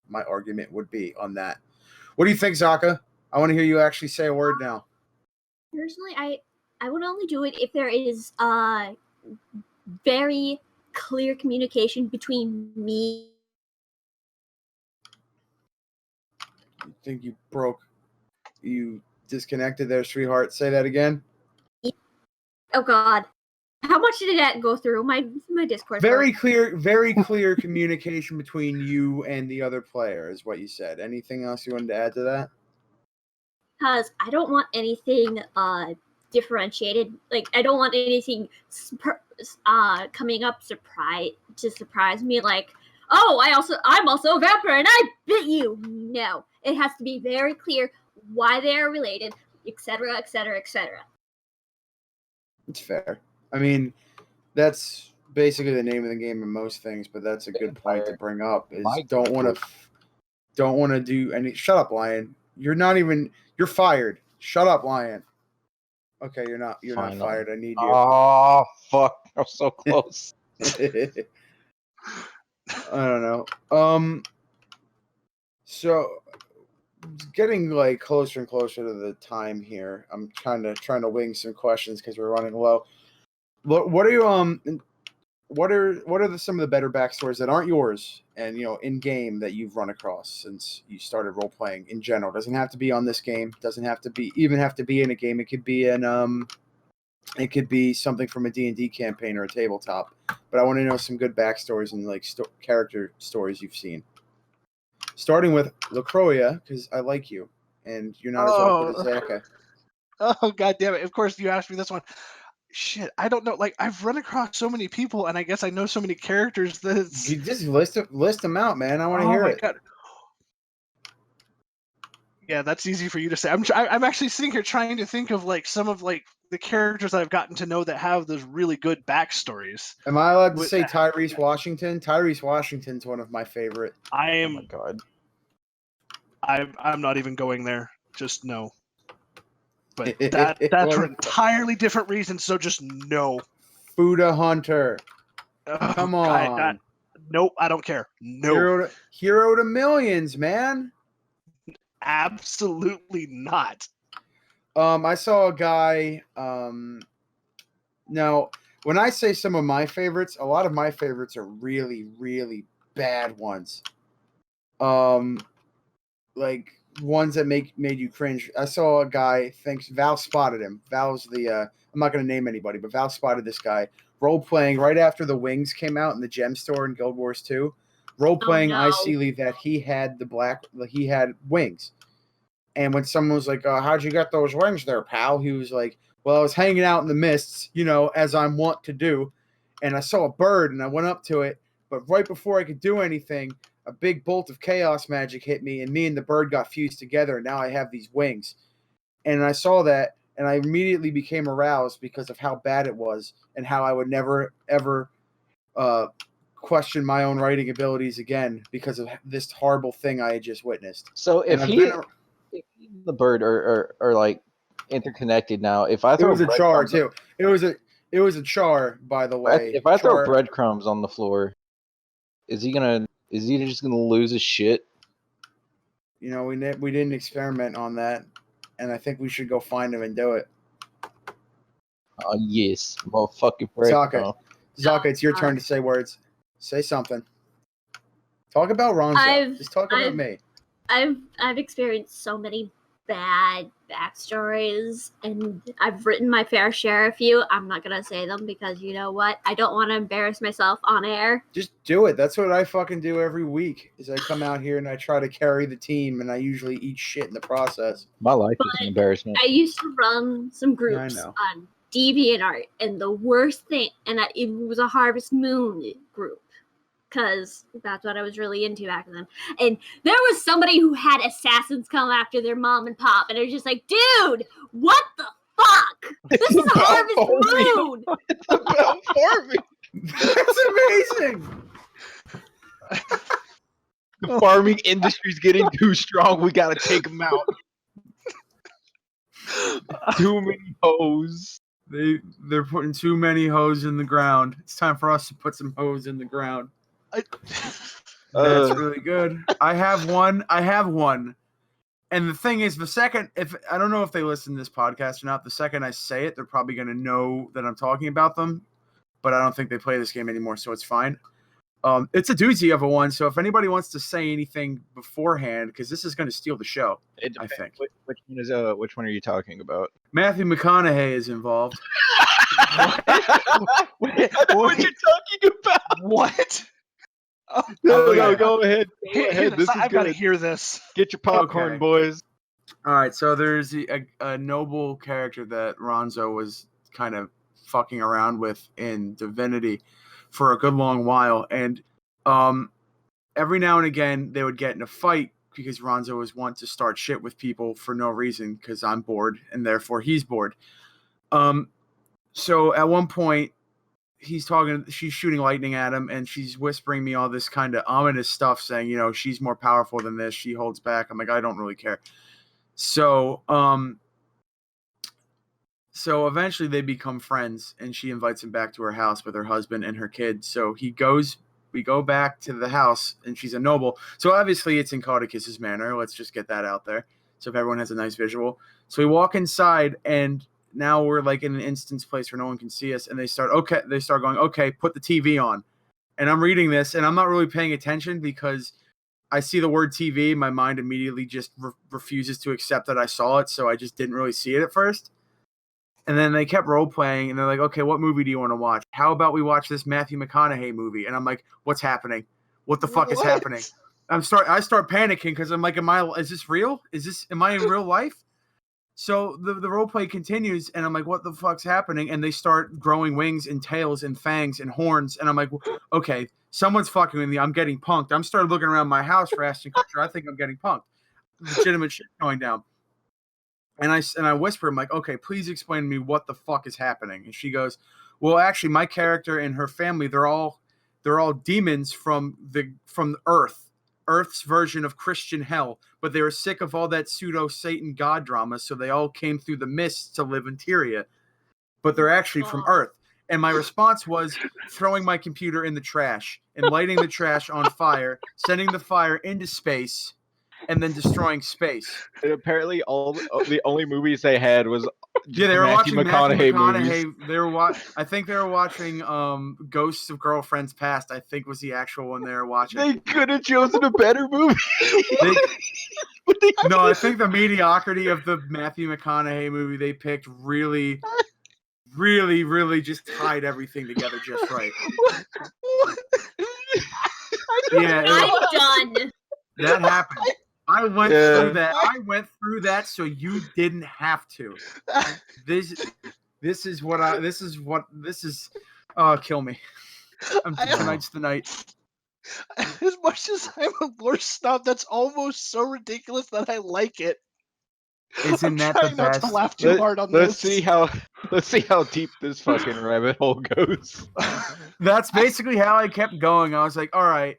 my argument would be on that. What do you think, Zaka? I want to hear you actually say a word now. Personally, I would only do it if there is very clear communication between me. I think you disconnected there, sweetheart. Say that again. Oh God, how much did that go through my Discord? Very clear communication between you and the other player is what you said. Anything else you wanted to add to that? Because I don't want anything differentiated. Like, I don't want anything coming up to surprise me. Like, oh, I'm also a vampire and I bit you. No, it has to be very clear why they are related, etc., etc., etc. It's fair. I mean, that's basically the name of the game in most things, but that's a good point to bring up. Is don't want to do any. Shut up, Lion. You're fired. Shut up, Lion. Okay, you're not fired. I need you. Oh fuck! I'm so close. I don't know. So getting like closer and closer to the time here. I'm trying to wing some questions because we're running low. What are you what are some of the better backstories that aren't yours and in game that you've run across since you started role playing in general? Doesn't have to be on this game. Doesn't have to be in a game. It could be it could be something from a D&D campaign or a tabletop. But I want to know some good backstories and like character stories you've seen. Starting with LaCroix, because I like you and you're not as awkward as Zaka. Oh God damn it! Of course you asked me this one. Shit, I don't know. Like, I've run across so many people, and I guess I know so many characters that it's... You just list them out, man. I want to hear it. God. Yeah, that's easy for you to say. I'm actually sitting here trying to think of like some of like the characters that I've gotten to know that have those really good backstories. Am I allowed to say Tyrese Washington? Tyrese Washington's one of my favorite. Oh my God. I'm not even going there. Just no. But that's for entirely different reasons, so just no. Fuda Hunter. Come on. Nope, I don't care. No. Hero to millions, man. Absolutely not. I saw a guy. Now, when I say some of my favorites, a lot of my favorites are really, really bad ones. Like ones that made you cringe. I saw a guy. Val spotted him. Val's the. I'm not going to name anybody, but Val spotted this guy role playing right after the Wings came out in the Gem Store in Guild Wars 2. Role playing Icily that he had he had wings. And when someone was like, how'd you get those wings there, pal? He was like, well, I was hanging out in the mists, as I'm wont to do. And I saw a bird and I went up to it. But right before I could do anything, a big bolt of chaos magic hit me and the bird got fused together. And now I have these wings. And I saw that and I immediately became aroused because of how bad it was and how I would never, ever question my own writing abilities again because of this horrible thing I had just witnessed. So if the bird are like interconnected now, if I throw it was a char too. It was a char, by the way. If I throw breadcrumbs on the floor, is he just gonna lose his shit? We didn't experiment on that, and I think we should go find him and do it. Oh yes, motherfucking breadcrumb. Zaka, it's your turn to say words. Say something. Talk about Ronzo. Just talk about me. I've experienced so many bad backstories, and I've written my fair share of few. I'm not gonna say them because you know what? I don't want to embarrass myself on air. Just do it. That's what I fucking do every week. Is I come out here and I try to carry the team, and I usually eat shit in the process. My life is an embarrassment. I used to run some groups know. on DeviantArt, and the worst thing, it was a Harvest Moon group, because that's what I was really into back then. And there was somebody who had assassins come after their mom and pop, and it was just like, dude, what the fuck? This is Harvest Moon! It's about farming. That's amazing. The farming industry's getting too strong. We gotta take them out. Too many hoes. They're putting too many hoes in the ground. It's time for us to put some hoes in the ground. That's really good. I have one. And the thing is, I don't know if they listen to this podcast or not, the second I say it, they're probably going to know that I'm talking about them. But I don't think they play this game anymore, so it's fine. It's a doozy of a one, so if anybody wants to say anything beforehand, because this is going to steal the show, I think. Which one are you talking about? Matthew McConaughey is involved. What you're talking about? What? No, yeah. go ahead. I've got to hear this. Get your popcorn, Okay. boys. All right, so there's a noble character that Ronzo was kind of fucking around with in Divinity for a good long while, and every now and again they would get in a fight because Ronzo was wont to start shit with people for no reason because I'm bored and therefore he's bored. So at one point she's shooting lightning at him and she's whispering me all this kind of ominous stuff saying, you know, she's more powerful than this. She holds back. I'm like, I don't really care. So eventually they become friends and she invites him back to her house with her husband and her kid. So we go back to the house and she's a noble. So obviously it's in Caudicus's manor. Let's just get that out there. So if everyone has a nice visual. So we walk inside and now we're like in an instance place where no one can see us. And they start going, okay, put the TV on. And I'm reading this and I'm not really paying attention because I see the word TV. My mind immediately just refuses to accept that I saw it. So I just didn't really see it at first. And then they kept role playing, and they're like, "Okay, what movie do you want to watch? How about we watch this Matthew McConaughey movie?" And I'm like, "What's happening? What the fuck is happening?" I start panicking because I'm like, is this real? Am I in real life? So the role play continues, and I'm like, "What the fuck's happening?" And they start growing wings and tails and fangs and horns, and I'm like, "Okay, someone's fucking with me. I'm getting punked." I'm started looking around my house for Ashton Kutcher. I think I'm getting punked. Legitimate shit going down. And I whisper, I'm like, okay, please explain to me what the fuck is happening. And she goes, well, actually, my character and her family, they're all demons from Earth's version of Christian hell. But they were sick of all that pseudo Satan God drama, so they all came through the mists to live in Tyria. But they're actually from Earth. And my response was throwing my computer in the trash and lighting the trash on fire, sending the fire into space, and then destroying space. And apparently, the only movies they had was they were Matthew watching McConaughey Matthew movies. They were I think they were watching Ghosts of Girlfriends Past. I think was the actual one they were watching. They could have chosen a better movie. No, I think the mediocrity of the Matthew McConaughey movie they picked really, really, really just tied everything together just right. Yeah, I'm done. That happened. I went through that. I went through that, so you didn't have to. This is. Kill me. Tonight's the night. As much as I'm a lore snob, that's almost so ridiculous that I like it. Isn't that trying the best? not to laugh too hard on let's this. see how deep this fucking rabbit hole goes. That's basically how I kept going. I was like, all right,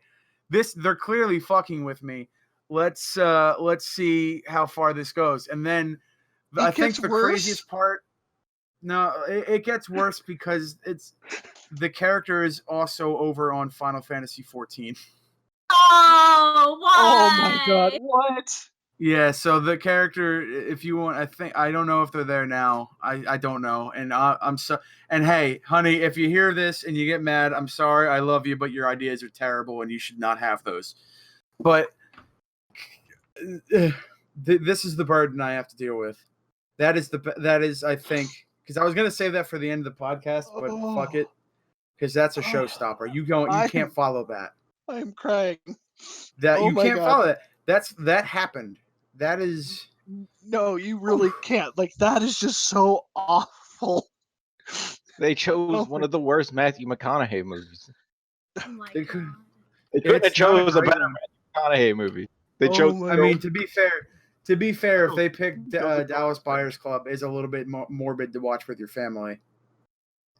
they're clearly fucking with me. Let's see how far this goes. And then I think the craziest part. No, it gets worse because the character is also over on Final Fantasy 14. Oh, what? Oh my god, what? Yeah, so the character, if you want, I don't know if they're there now. I don't know, and I'm so. And hey, honey, if you hear this and you get mad, I'm sorry. I love you, but your ideas are terrible, and you should not have those. But this is the burden I have to deal with. That is I think, because I was gonna save that for the end of the podcast, but fuck it, because that's a showstopper. You can't follow that. I am crying. That Oh you my can't God. follow that. That happened. That is. No, you really can't. Like, that is just so awful. They chose Oh one my- of the worst Matthew McConaughey movies. Oh my They could- god. They couldn't have It's not a chose a great better one. Matthew McConaughey movie. They Oh chose. my I mean, to be fair, if Oh, they picked God. Dallas Buyers Club, is a little bit morbid to watch with your family.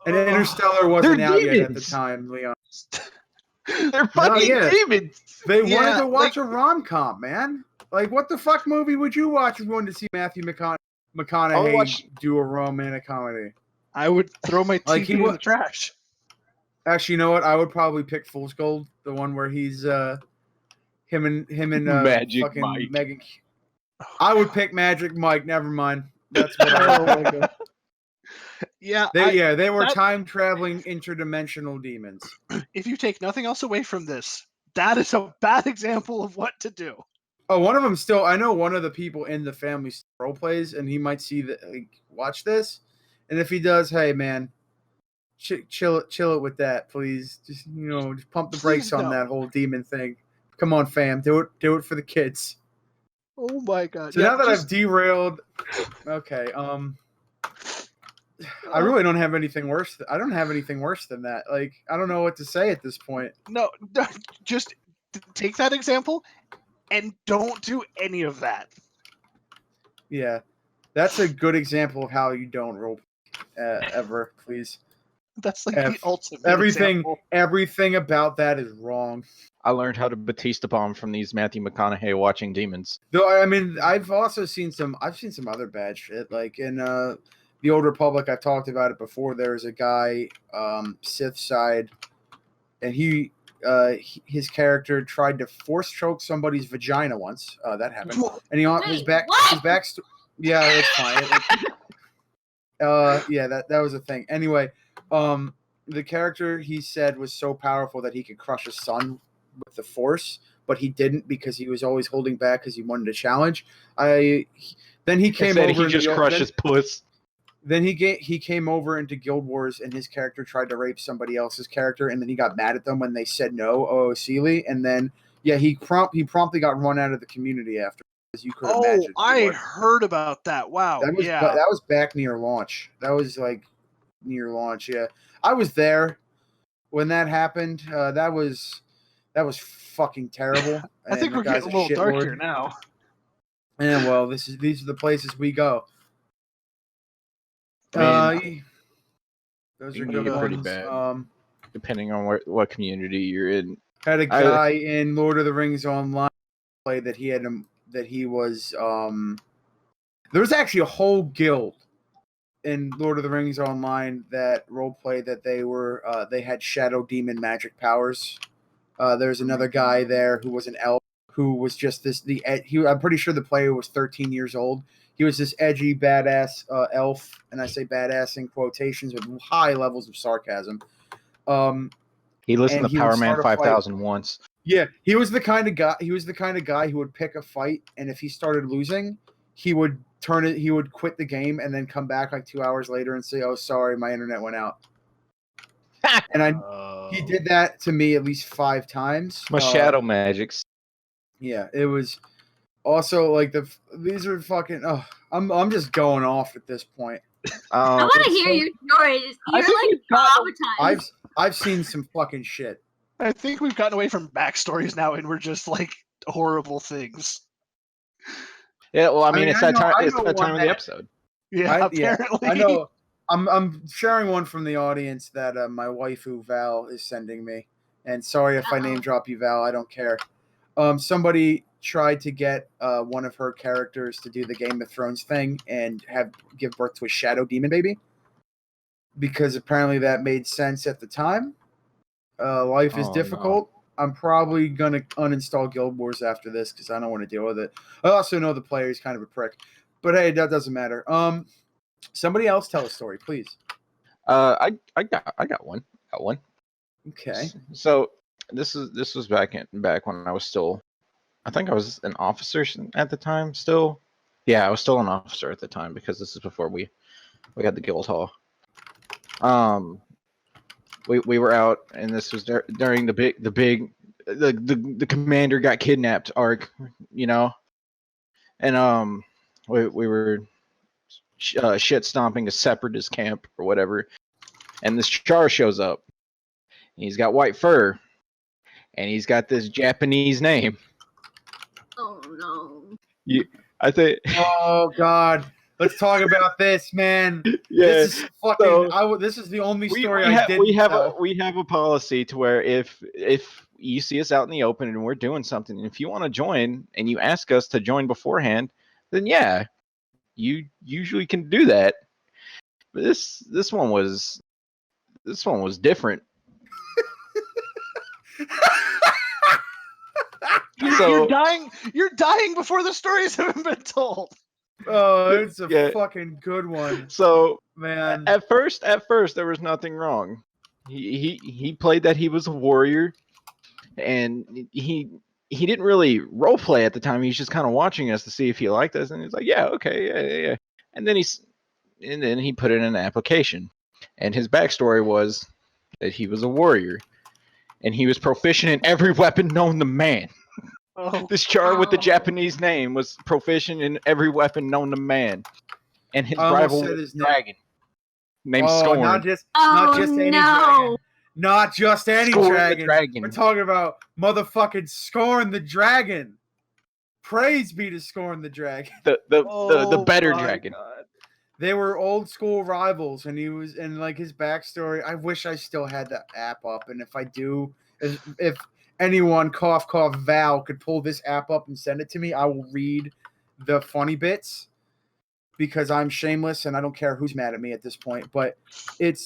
And Oh. Interstellar wasn't They're out yet at the demons. time, Leon. They're fucking yeah. demons. They Yeah, wanted to watch like- a rom-com, man. Like, what the fuck movie would you watch if you wanted to see Matthew McConaughey watch- do a romantic comedy? I would throw my Like, TV in the trash. Actually, you know what? I would probably pick Fool's Gold, the one where he's him and Magic fucking Mike. Megan. I would pick Magic Mike. Never mind. That's what I Oh would my pick. God. Yeah, They were that- time traveling interdimensional demons. if you take nothing else away from this, that is a bad example of what to do. Oh, one of them still. I know one of the people in the family still role plays, and he might see that. Like, watch this, and if he does, hey man, chill it with that, please. Just just pump the brakes Please on no. that whole demon thing. Come on, fam, do it for the kids. Oh my God. So now that I've derailed, okay. I really don't have anything worse. I don't have anything worse than that. Like, I don't know what to say at this point. No, just take that example and don't do any of that. Yeah, that's a good example of how you don't roll ever. Please, That's like F. the ultimate everything example. everything about that is wrong. I learned how to Batista bomb from these Matthew McConaughey watching demons. Though I mean, I've also seen some. I've seen some other bad shit. Like in the Old Republic, I've talked about it before. There's a guy, Sith side, and his character tried to force choke somebody's vagina once. That happened. And his Wait, back. what? His back. Yeah, it's fine. Yeah, that was a thing. Anyway, the character he said was so powerful that he could crush his son with the Force, but he didn't because he was always holding back because he wanted a challenge. Then he came Instead, over. he just crushes puss. Then he came over into Guild Wars, and his character tried to rape somebody else's character, and then he got mad at them when they said no, Sealy, and then he promptly got run out of the community after, as you could imagine. I heard about that. Wow. That was back near launch. That was like near launch. Yeah, I was there when that happened. That was fucking terrible. I think we're getting a little dark here now. And well, these are the places we go. I mean, Those it are can good get ones. pretty bad. Depending on what community you're in. Had a guy in Lord of the Rings Online play that he was there was actually a whole guild in Lord of the Rings Online that roleplay that they had shadow demon magic powers. There's another guy there who was an elf who was just I'm pretty sure the player was 13 years old. He was this edgy, badass elf, and I say badass in quotations with high levels of sarcasm. He listened to he Power would Man start a 5000 once. Yeah, he was the kind of guy who would pick a fight, and if he started losing, he would quit the game and then come back like 2 hours later and say, "Oh, sorry, my internet went out." And he did that to me at least 5 times. My shadow magics. Yeah, it was also like these are fucking. Oh, I'm just going off at this point. I want to hear your stories. I You're think like we've gotten- traumatized. I've seen some fucking shit. I think we've gotten away from backstories now, and we're just like horrible things. Yeah, well, I mean, it's I that time. know It's that one time of the that- episode. Yeah, apparently. I know. I'm sharing one from the audience that my waifu Val is sending me, and sorry if I name drop you, Val. I don't care. Somebody tried to get one of her characters to do the Game of Thrones thing and give birth to a shadow demon baby, because apparently that made sense at the time. Life is difficult. No. I'm probably gonna uninstall Guild Wars after this because I don't want to deal with it. I also know the player is kind of a prick, but hey, that doesn't matter. Somebody else tell a story, please. I got one. Okay. So this was back when I was still I think I was an officer at the time still. Yeah, I was still an officer at the time because this is before we had the guild hall. We were out, and this was during the commander got kidnapped arc, and we were shit stomping a separatist camp or whatever, and this Char shows up. He's got white fur, and he's got this Japanese name. Oh no. I think. Oh God, let's talk about this, man. Yeah. This is fucking. So, this is the only we story have, I didn't tell. we have a policy to where if you see us out in the open and we're doing something, and if you want to join and you ask us to join beforehand, then yeah, you usually can do that. But this one was different. You're dying before the stories have been told. Oh, it's a Yeah. fucking good one, So man. at first there was nothing wrong. He played that he was a warrior, and he didn't really role play at the time. He was just kind of watching us to see if he liked us, and he's like, yeah, okay, yeah. And then he put in an application, and his backstory was that he was a warrior, and he was proficient in every weapon known to man. Oh, This Char with the Japanese name was proficient in every weapon known to man, and his I almost rival said was his a name. dragon named Oh, Scorn. not just Oh any no. dragon. Not just any Scorn the dragon. dragon. We're talking about motherfucking Scorn the dragon. Praise be to Scorn the dragon. The better my dragon. God. They were old school rivals, and he was, and like his backstory. I wish I still had the app up, and if I do, if anyone cough Val could pull this app up and send it to me, I will read the funny bits because I'm shameless and I don't care who's mad at me at this point. But it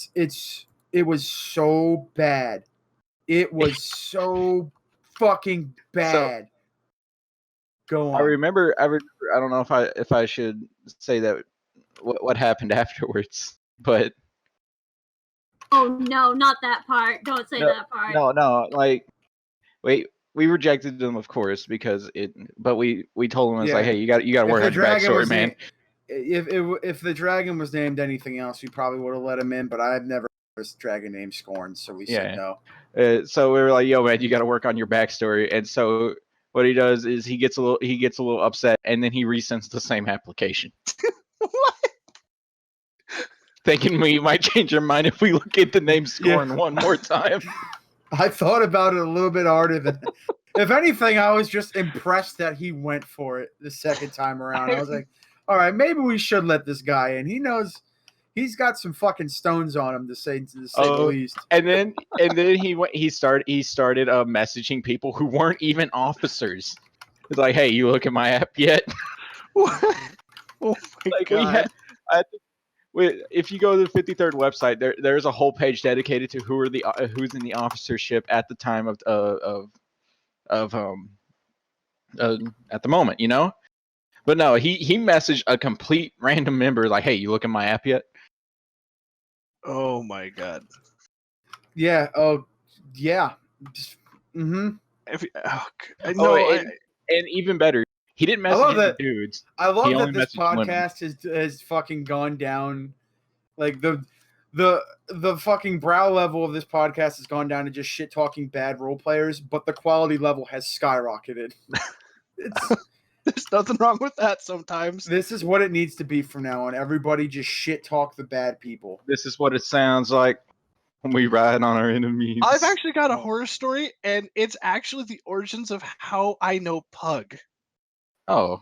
was so bad. It was so fucking bad. Go on. I remember. I don't know if I should say that what happened afterwards, but Oh no, not that part. Don't say that part. no. Like, we rejected them, of course, because but we told them, it's like, hey, you got to work on your backstory, man. If the dragon was named anything else, we probably would have let him in. But I've never heard this dragon named Scorn, so we said no. So we were like, yo, man, you got to work on your backstory. And so what he does is he gets a little upset, and then he resends the same application. What? Thinking we might change our mind if we look at the name Scorn one more time. I thought about it a little bit harder than. If anything, I was just impressed that he went for it the second time around. I was like, all right, maybe we should let this guy in. He knows he's got some fucking stones on him, to say the least. And then he started messaging people who weren't even officers. It's like, hey, you look at my app yet? Oh my God. If you go to the 53rd website, there's a whole page dedicated to who's in the officership at the time at the moment, you know. But no, he messaged a complete random member like, hey, you look at my app yet? Oh my God. Yeah. Oh, yeah. And even better, he didn't message any dudes. I love that this podcast has fucking gone down. Like the fucking brow level of this podcast has gone down to just shit talking bad role players, but the quality level has skyrocketed. There's nothing wrong with that sometimes. This is what it needs to be from now on. Everybody just shit talk the bad people. This is what it sounds like when we ride on our enemies. I've actually got a horror story, and it's actually the origins of how I know Pug. Oh.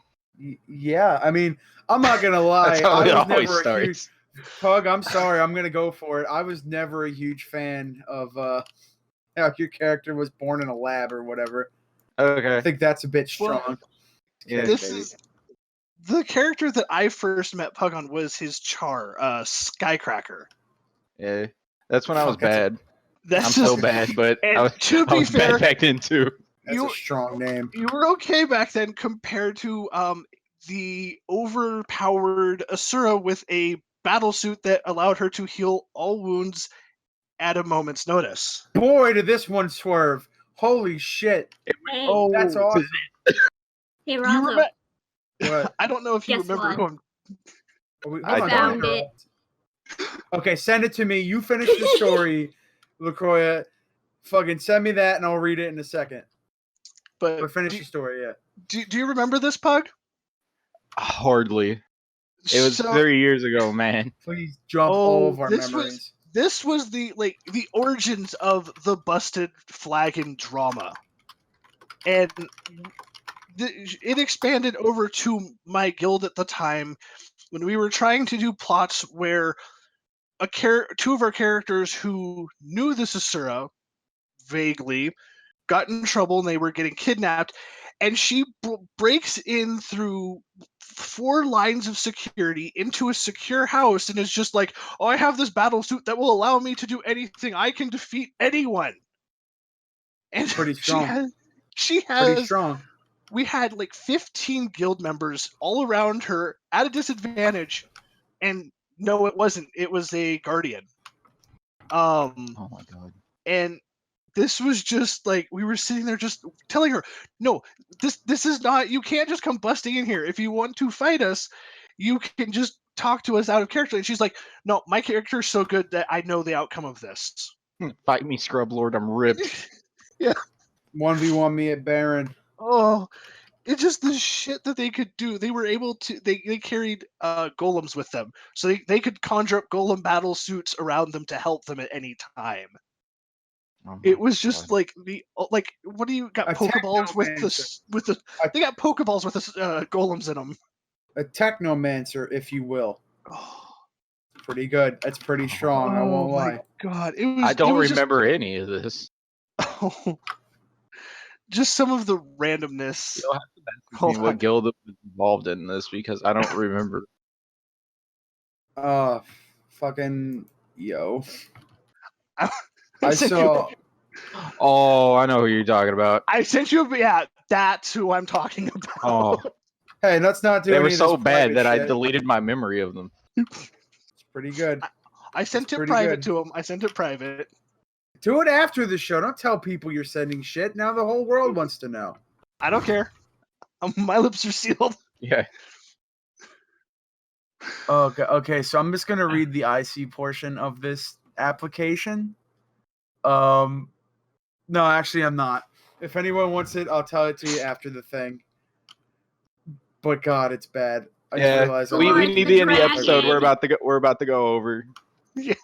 Yeah, I mean, I'm not gonna lie. That's how it always never starts. A huge Pug. I'm sorry, I'm gonna go for it. I was never a huge fan of how your character was born in a lab or whatever. Okay. I think that's a bit strong. Well, yeah, this is the character that I first met Pug on was his Char, Skycracker. Yeah, that's when I was bad. I'm so bad, but I was fair, bad back then too. That's a strong name. You were okay back then compared to the overpowered Asura with a battle suit that allowed her to heal all wounds at a moment's notice. Boy, did this one swerve. Holy shit! Hey, Oh, That's awesome. hey, you Ronzo. remember? What? I don't know if you Guess remember what? who I'm. Hold I on, don't found interrupt. Okay, send it to me. You finish the story, LaCroix. Fucking send me that, and I'll read it in a second. But But finish the story, yeah. do you remember this, Pug? Hardly. It was So- 30 years ago, man. Please jump all of our this memories. was the origins of the busted flagon drama, and it expanded over to my guild at the time when we were trying to do plots where two of our characters who knew the Susura vaguely got in trouble and they were getting kidnapped, and she breaks in through 4 lines of security into a secure house and is just like, oh, I have this battle suit that will allow me to do anything. I can defeat anyone. And Pretty strong. she Pretty has strong. we had like 15 guild members all around her at a disadvantage, and no, it wasn't. It was a guardian. Oh my god. And this was just like, we were sitting there just telling her, no, this is not, you can't just come busting in here. If you want to fight us, you can just talk to us out of character. And she's like, no, my character is so good that I know the outcome of this. Fight me, Scrub Lord. I'm ripped. 1v1 me at Baron. Oh, it's just the shit that they could do. They were able to, they carried golems with them. So they could conjure up golem battle suits around them to help them at any time. Oh my It was just God. like what do you got? A Pokeballs with technomancer. the they got Pokeballs with the golems in them. A technomancer, if you will. Pretty good. That's pretty strong. I won't lie. My god, it was. I don't it was remember any of this. Just some of the randomness. You'll have to ask Hold me what on. guild was involved in this because I don't remember. Fucking yo. I I sent saw. Oh, I know who you're talking about. I sent you. Yeah, that's who I'm talking about. Oh, Hey, let's not do they any were of so this bad private that I shit. deleted my memory of them. It's pretty good. I sent It's it pretty private good. to him. I sent it private. Do it after the show. Don't tell people you're sending shit. Now the whole world wants to know. I don't care. My lips are sealed. Yeah. Okay, so I'm just gonna read the IC portion of this application. No, actually, I'm not. If anyone wants it, I'll tell it to you after the thing. But God, it's bad. I just realized we need to end the dragon. episode. We're about to go over. Yeah.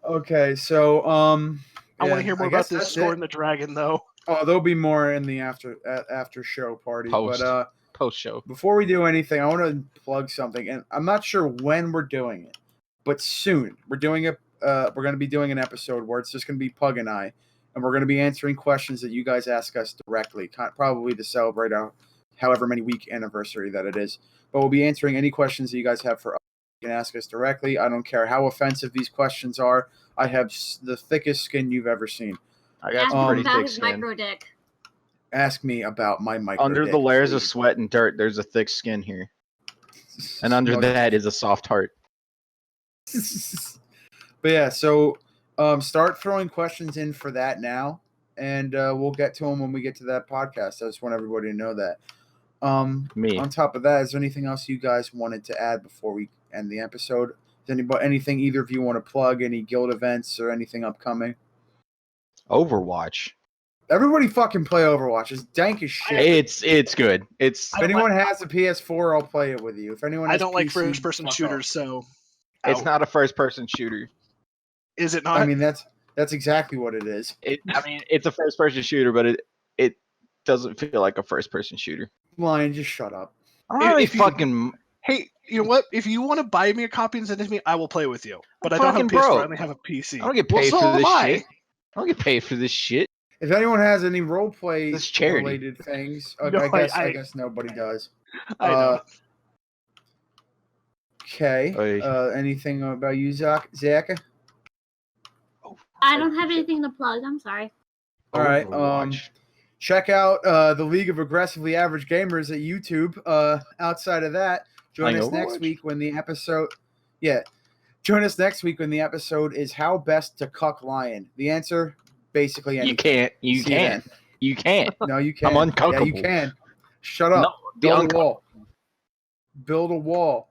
Okay, so I want yeah, to hear more guess about this that's Score it. and the Dragon, though. Oh, there'll be more in the after show party. Post show. Before we do anything, I want to plug something, and I'm not sure when we're doing it, but soon we're doing a. We're going to be doing an episode where it's just going to be Pug and I, and we're going to be answering questions that you guys ask us directly, probably to celebrate our however many week anniversary that it is. But we'll be answering any questions that you guys have for us. You can ask us directly. I don't care how offensive these questions are. I have the thickest skin you've ever seen. I got Ask some him pretty about thick his skin. micro dick. Ask me about my micro Under dick, the layers of please. sweat and dirt, there's a thick skin here, and under that is a soft heart. But yeah, so start throwing questions in for that now, and we'll get to them when we get to that podcast. I just want everybody to know that. Me. On top of that, is there anything else you guys wanted to add before we end the episode? Is anything either of you want to plug? Any guild events or anything upcoming? Overwatch. Everybody fucking play Overwatch. It's dank as shit. It's good. It's If anyone has a PS4, I'll play it with you. If anyone has I don't like PC, first-person fuck shooters, so it's out. not a first-person shooter. Is it off. not? I mean, that's exactly what it is. It's a first-person shooter, but it doesn't feel like a first-person shooter. Lion, just shut up. I don't really If you- fucking. Hey, you know what? If you want to buy me a copy and send it to me, I will play with you. But I I'm don't have a fucking PS4. I broke. only have a PC. I don't get paid Well, for so this am I. shit. I don't get paid for this shit. If anyone has any roleplay This is charity. related things, No, I guess nobody does. I know. Okay. Oy. Anything about you, Zach? I don't have anything to plug. I'm sorry. All right. Overwatch. Check out the League of Aggressively Average Gamers at YouTube. Outside of that, join Playing us next Overwatch? week when the episode. Yeah, join us next week when the episode is how best to cuck Lion. The answer: basically anything. You can't. You See you can't. then. You can't. No, you can't. I'm uncomfortable. Yeah, you can. Shut up. No, Build a wall. Build a wall.